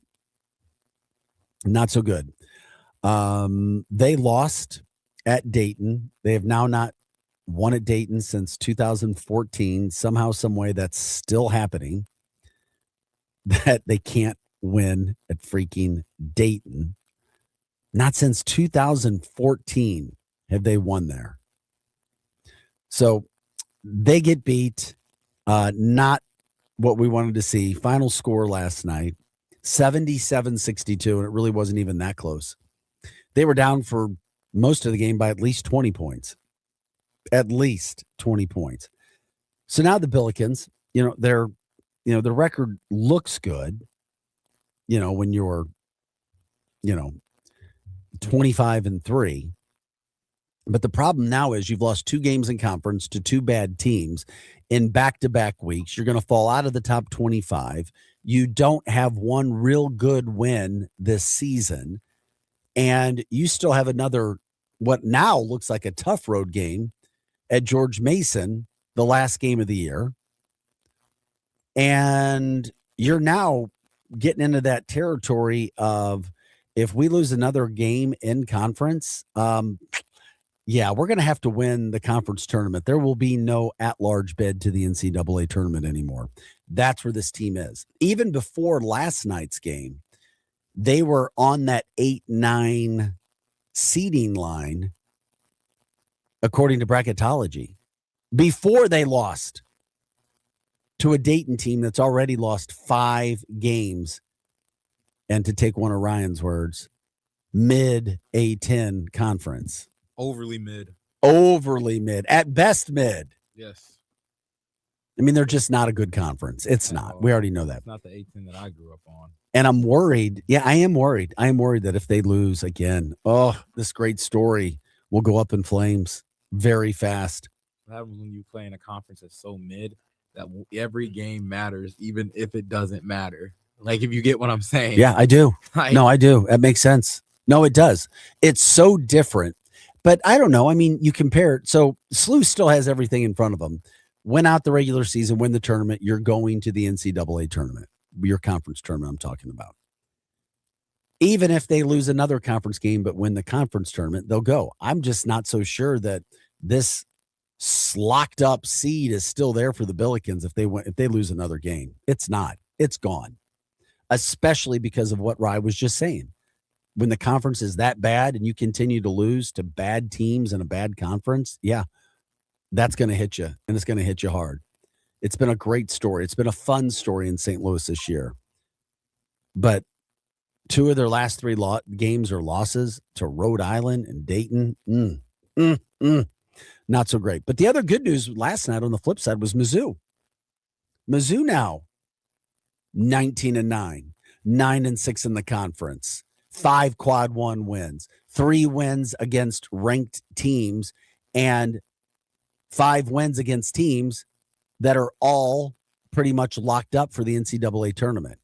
Not so good. They lost at Dayton. They have now not won at Dayton since 2014. Somehow, some way, that's still happening. That they can't win at freaking Dayton. Not since 2014 have they won there. So they get beat. Not what we wanted to see. Final score last night, 77-62, and it really wasn't even that close. They were down for most of the game by at least 20 points. At least 20 points. So now the Billikens, the record looks good, when you're, 25-3. But the problem now is you've lost 2 games in conference to 2 bad teams in back-to-back weeks. You're going to fall out of the top 25. You don't have one real good win this season. And you still have another, what now looks like a tough road game at George Mason, the last game of the year. And you're now getting into that territory of, if we lose another game in conference, yeah, we're going to have to win the conference tournament. There will be no at-large bid to the NCAA tournament anymore. That's where this team is. Even before last night's game, they were on that 8-9 seeding line, according to bracketology, before they lost to a Dayton team that's already lost 5 games. And to take one of Ryan's words, mid A10 conference. Overly mid. At best mid. Yes. I mean, they're just not a good conference. It's not. We already know that. It's not the 18 that I grew up on. And I'm worried. Yeah, I am worried. I am worried that if they lose again, this great story will go up in flames very fast. What happens when you play in a conference that's so mid that every game matters, even if it doesn't matter? Like, if you get what I'm saying. Yeah, I do. No, I do. That makes sense. No, it does. It's so different. But I don't know. I mean, you compare it. So SLU still has everything in front of them. Win out the regular season, win the tournament. You're going to the NCAA tournament, your conference tournament I'm talking about. Even if they lose another conference game but win the conference tournament, they'll go. I'm just not so sure that this locked up seed is still there for the Billikens if they lose another game. It's not. It's gone. Especially because of what Rye was just saying. When the conference is that bad and you continue to lose to bad teams in a bad conference, yeah, that's going to hit you, and it's going to hit you hard. It's been a great story. It's been a fun story in St. Louis this year. But 2 of their last 3 games are losses to Rhode Island and Dayton. Not so great. But the other good news last night on the flip side was Mizzou. Mizzou now 19-9, 9-6 in the conference, 5 quad 1 wins, 3 wins against ranked teams, and 5 wins against teams that are all pretty much locked up for the NCAA tournament.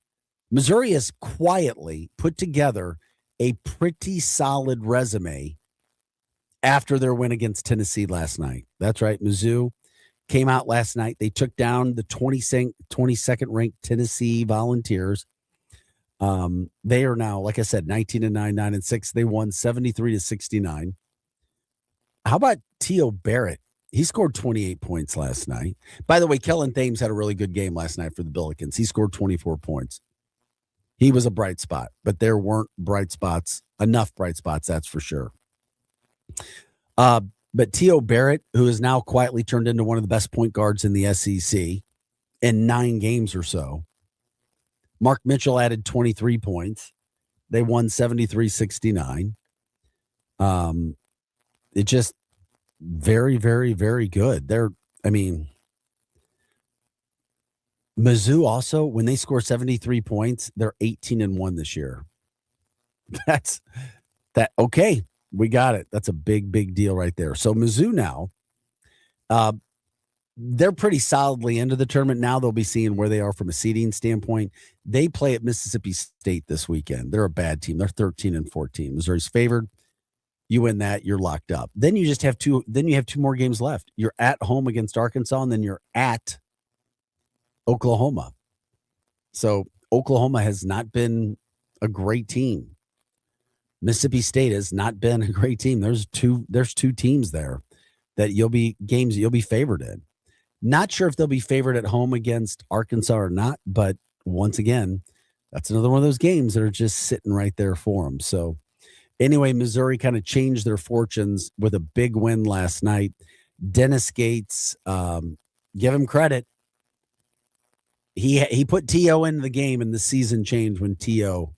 Missouri has quietly put together a pretty solid resume after their win against Tennessee last night. That's right. Mizzou came out last night. They took down the 22nd ranked Tennessee Volunteers. They are now, like I said, 19-9, 9-6. They won 73-69. How about T.O. Barrett? He scored 28 points last night. By the way, Kellen Thames had a really good game last night for the Billikens. He scored 24 points. He was a bright spot, but there weren't enough bright spots, that's for sure. But T.O. Barrett, who has now quietly turned into one of the best point guards in the SEC in 9 games or so. Mark Mitchell added 23 points. They won 73-69. It just very, very, very good. Mizzou also, when they score 73 points, they're 18-1 this year. Okay. We got it. That's a big, big deal right there. So Mizzou now, they're pretty solidly into the tournament. Now they'll be seeing where they are from a seeding standpoint. They play at Mississippi State this weekend. They're a bad team. They're 13-14. Missouri's favored. You win that, you're locked up. Then you just have 2. Then you have 2 more games left. You're at home against Arkansas, and then you're at Oklahoma. So Oklahoma has not been a great team. Mississippi State has not been a great team. There's two teams there that you'll be favored in. Not sure if they'll be favored at home against Arkansas or not, but once again, that's another one of those games that are just sitting right there for them. So anyway, Missouri kind of changed their fortunes with a big win last night. Dennis Gates, give him credit. He put T.O. into the game, and the season changed when T.O.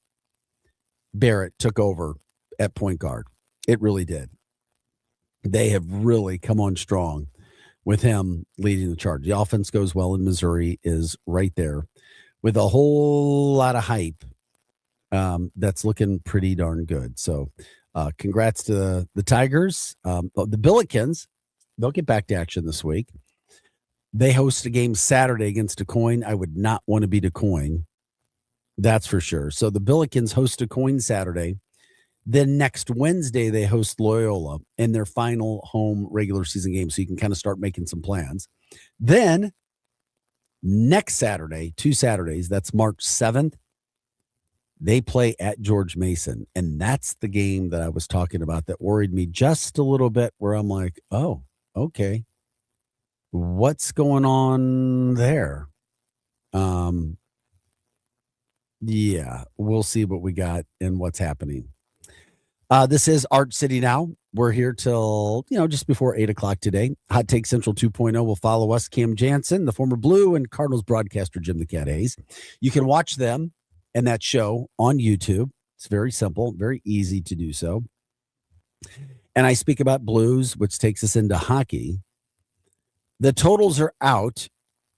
Barrett took over at point guard. It really did. They have really come on strong with him leading the charge. The offense goes well, and Missouri is right there with a whole lot of hype. That's looking pretty darn good. So congrats to the Tigers. The Billikens, they'll get back to action this week. They host a game Saturday against DeCoin. I would not want to be DeCoin. That's for sure. So the Billikens host DeCoin Saturday. Then next Wednesday, they host Loyola in their final home regular season game. So you can kind of start making some plans. Then next Saturday, 2 Saturdays, that's March 7th, they play at George Mason. And that's the game that I was talking about that worried me just a little bit, where I'm like, oh, okay. What's going on there? Yeah, we'll see what we got and what's happening. This is Art City now. We're here till, just before 8 o'clock today. Hot Take Central 2.0 will follow us, Cam Jansen, the former Blue and Cardinals broadcaster, Jim the Cat Hayes. You can watch them and that show on YouTube. It's very simple, very easy to do so. And I speak about Blues, which takes us into hockey. The totals are out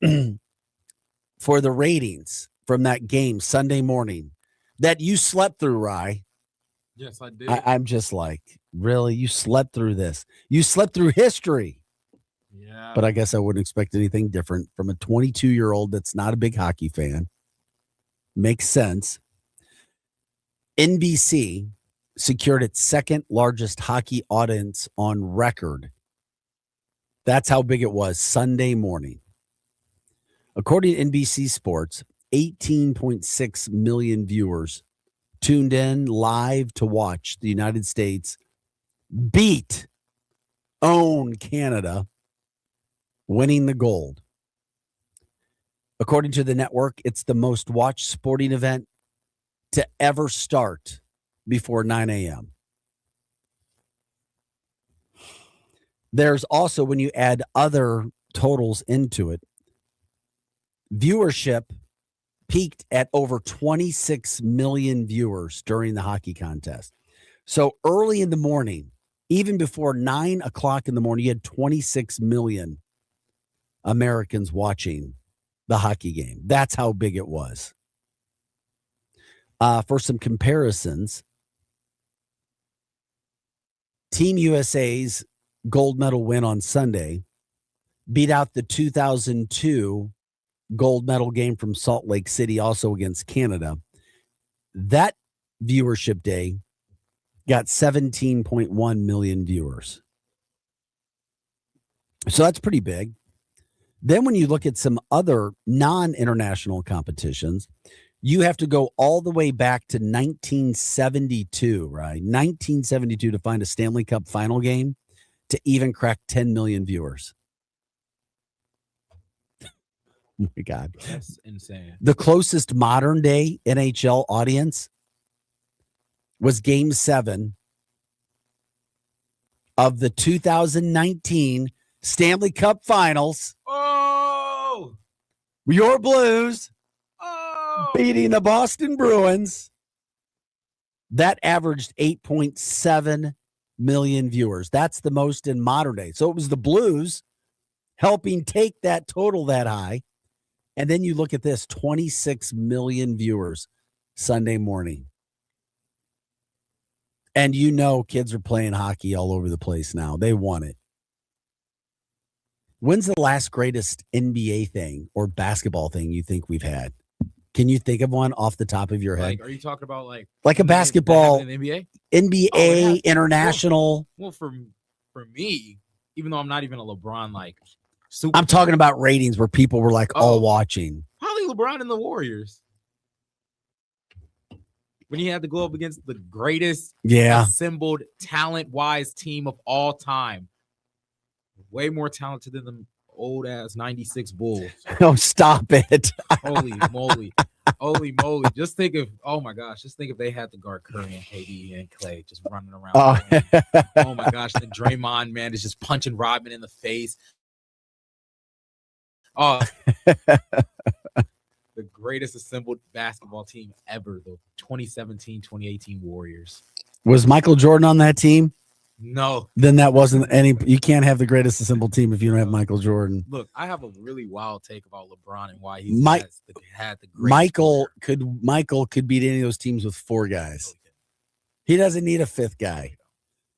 for the ratings from that game Sunday morning that you slept through, Rye. Yes, I did. I'm just like, really? You slept through this? You slept through history. Yeah. But I guess I wouldn't expect anything different from a 22-year-old that's not a big hockey fan. Makes sense. NBC secured its second largest hockey audience on record. That's how big it was Sunday morning. According to NBC Sports, 18.6 million viewers tuned in live to watch the United States beat own Canada, winning the gold. According to the network, it's the most watched sporting event to ever start before 9 a.m. There's also, when you add other totals into it, viewership peaked at over 26 million viewers during the hockey contest. So early in the morning, even before 9 o'clock in the morning, you had 26 million Americans watching the hockey game. That's how big it was. For some comparisons, Team USA's gold medal win on Sunday beat out the 2002 gold medal game from Salt Lake City, also against Canada. That viewership day got 17.1 million viewers. So that's pretty big. Then when you look at some other non-international competitions, you have to go all the way back to 1972, right? 1972 to find a Stanley Cup final game to even crack 10 million viewers. Oh my God. That's insane. The closest modern day NHL audience was Game 7 of the 2019 Stanley Cup Finals. Oh! Your Blues beating the Boston Bruins. That averaged 8.7 million viewers. That's the most in modern day. So it was the Blues helping take that total that high. And then you look at this, 26 million viewers Sunday morning. And you know kids are playing hockey all over the place now. They want it. When's the last greatest NBA thing or basketball thing you think we've had? Can you think of one off the top of your head? Like, are you talking about like a basketball, in the NBA? NBA, international? Well, for me, even though I'm not even a LeBron like I'm talking about ratings where people were like all watching. probably LeBron and the Warriors. When he had to go up against the greatest assembled talent-wise team of all time. Way more talented than the old-ass 96 Bulls. Oh, stop it. Holy moly. Holy moly. Just think if they had to guard Curry and KD and Clay just running around. Oh my gosh. Then Draymond, man, is just punching Rodman in the face. Oh, the greatest assembled basketball team ever, the 2017-2018 Warriors. Was Michael Jordan on that team? No. Then that wasn't any. You can't have the greatest assembled team if you don't have Michael Jordan. Look, I have a really wild take about LeBron and why he had the greatest Michael could beat any of those teams with 4 guys. He doesn't need a 5th guy.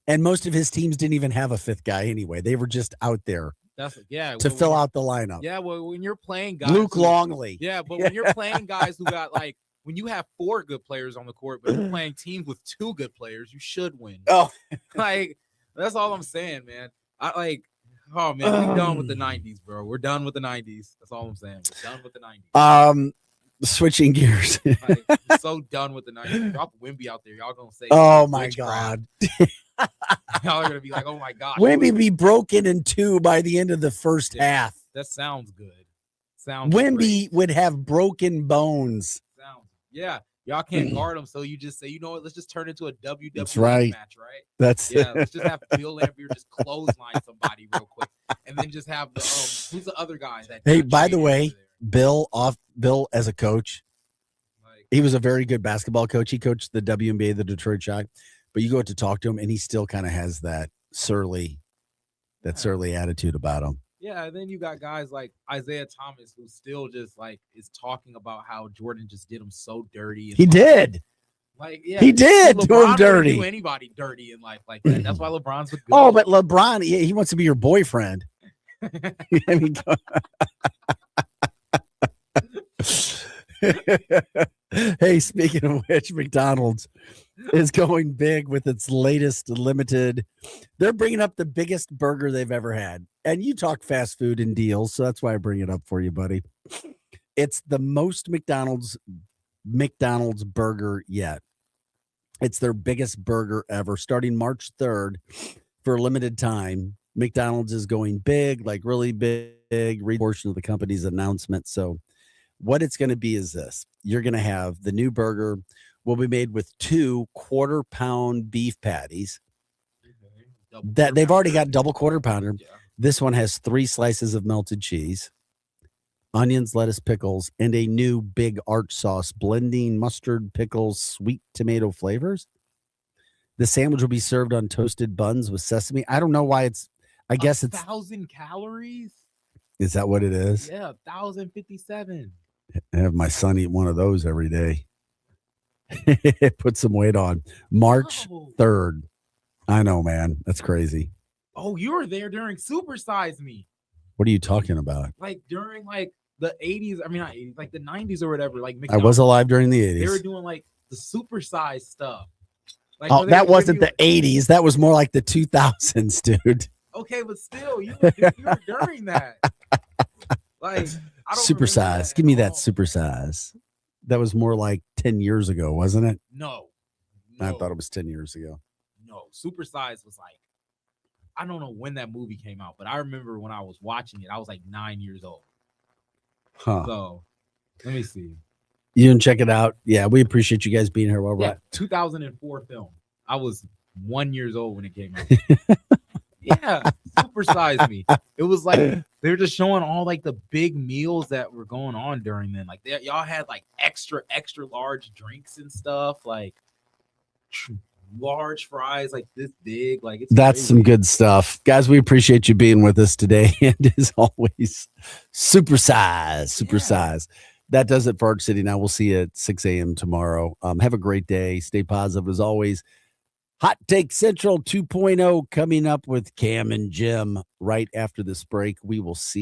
And most of his teams didn't even have a 5th guy anyway. They were just out there. To fill out the lineup. Yeah, well, when you're playing guys, Luke Longley. Yeah, but when you're playing guys who got when you have 4 good players on the court, but you're playing teams with 2 good players, you should win. Oh, that's all I'm saying, man. We're done with the 90s, bro. We're done with the 90s. That's all I'm saying. We're done with the 90s. Switching gears. We're so done with the 90s. Drop Wemby out there. Y'all gonna say, oh my God. Y'all are gonna be like, oh my gosh. Wemby be broken in 2 by the end of the first half. That sounds good. Wemby would have broken bones. Yeah. Y'all can't guard him, so you just say, you know what? Let's just turn into a WWE match, right? Let's just have Bill Lampier just clothesline somebody real quick, and then just have the who's the other guy that? Hey, by the way, Bill as a coach, he was a very good basketball coach. He coached the WNBA, the Detroit Shock, but you go to talk to him, and he still kind of has that surly attitude about him. Yeah, and then you got guys like Isaiah Thomas, who still just is talking about how Jordan just did him so dirty. He did. He did do him dirty. Do anybody dirty in life like that? That's why LeBron's a good. Oh, but LeBron, he wants to be your boyfriend. I mean, hey, speaking of which, McDonald's is going big with its latest limited. They're bringing up the biggest burger they've ever had. And you talk fast food and deals, so that's why I bring it up for you, buddy. It's the most McDonald's burger yet. It's their biggest burger ever. Starting March 3rd for a limited time, McDonald's is going big, like really big, read portion of the company's announcement. So what it's going to be is this. You're going to have the new burger will be made with 2 quarter-pound beef patties. That they've already got double quarter pounder. Yeah. This one has 3 slices of melted cheese, onions, lettuce, pickles, and a new big arch sauce, blending mustard, pickles, sweet tomato flavors. The sandwich will be served on toasted buns with sesame. I don't know why it's, I guess it's 1,000 calories. Is that what it is? Yeah, 1,057. I have my son eat one of those every day. Put some weight on. March 3rd. I know, man. That's crazy. Oh, you were there during Super Size Me. What are you talking about? Like during like the 80s. I mean, not 80s, like the 90s or whatever. Like I was alive during the 80s. They were doing like the Super Size stuff. Like, that wasn't the 80s. That was more like the 2000s, dude. Okay, but still, you were during that. Like, I don't super size. Give me that super size. That was more like 10 years ago, wasn't it? No. I thought it was 10 years ago. No, Super Size was like, I don't know when that movie came out, but I remember when I was watching it, I was like 9 years old. Huh. So let me see. You can check it out. Yeah, we appreciate you guys being here. Well, Yeah, 2004 film. I was 1 year old when it came out. Yeah, Super Size Me. It was like they were just showing all like the big meals that were going on during then. Like y'all had like extra large drinks and stuff, like large fries like this big. Like that's crazy. Some good stuff, guys. We appreciate you being with us today, and as always, super size. That does it for Arch City. Now we'll see you at 6 a.m. tomorrow. Have a great day. Stay positive as always. Hot Take Central 2.0 coming up with Cam and Jim right after this break. We will see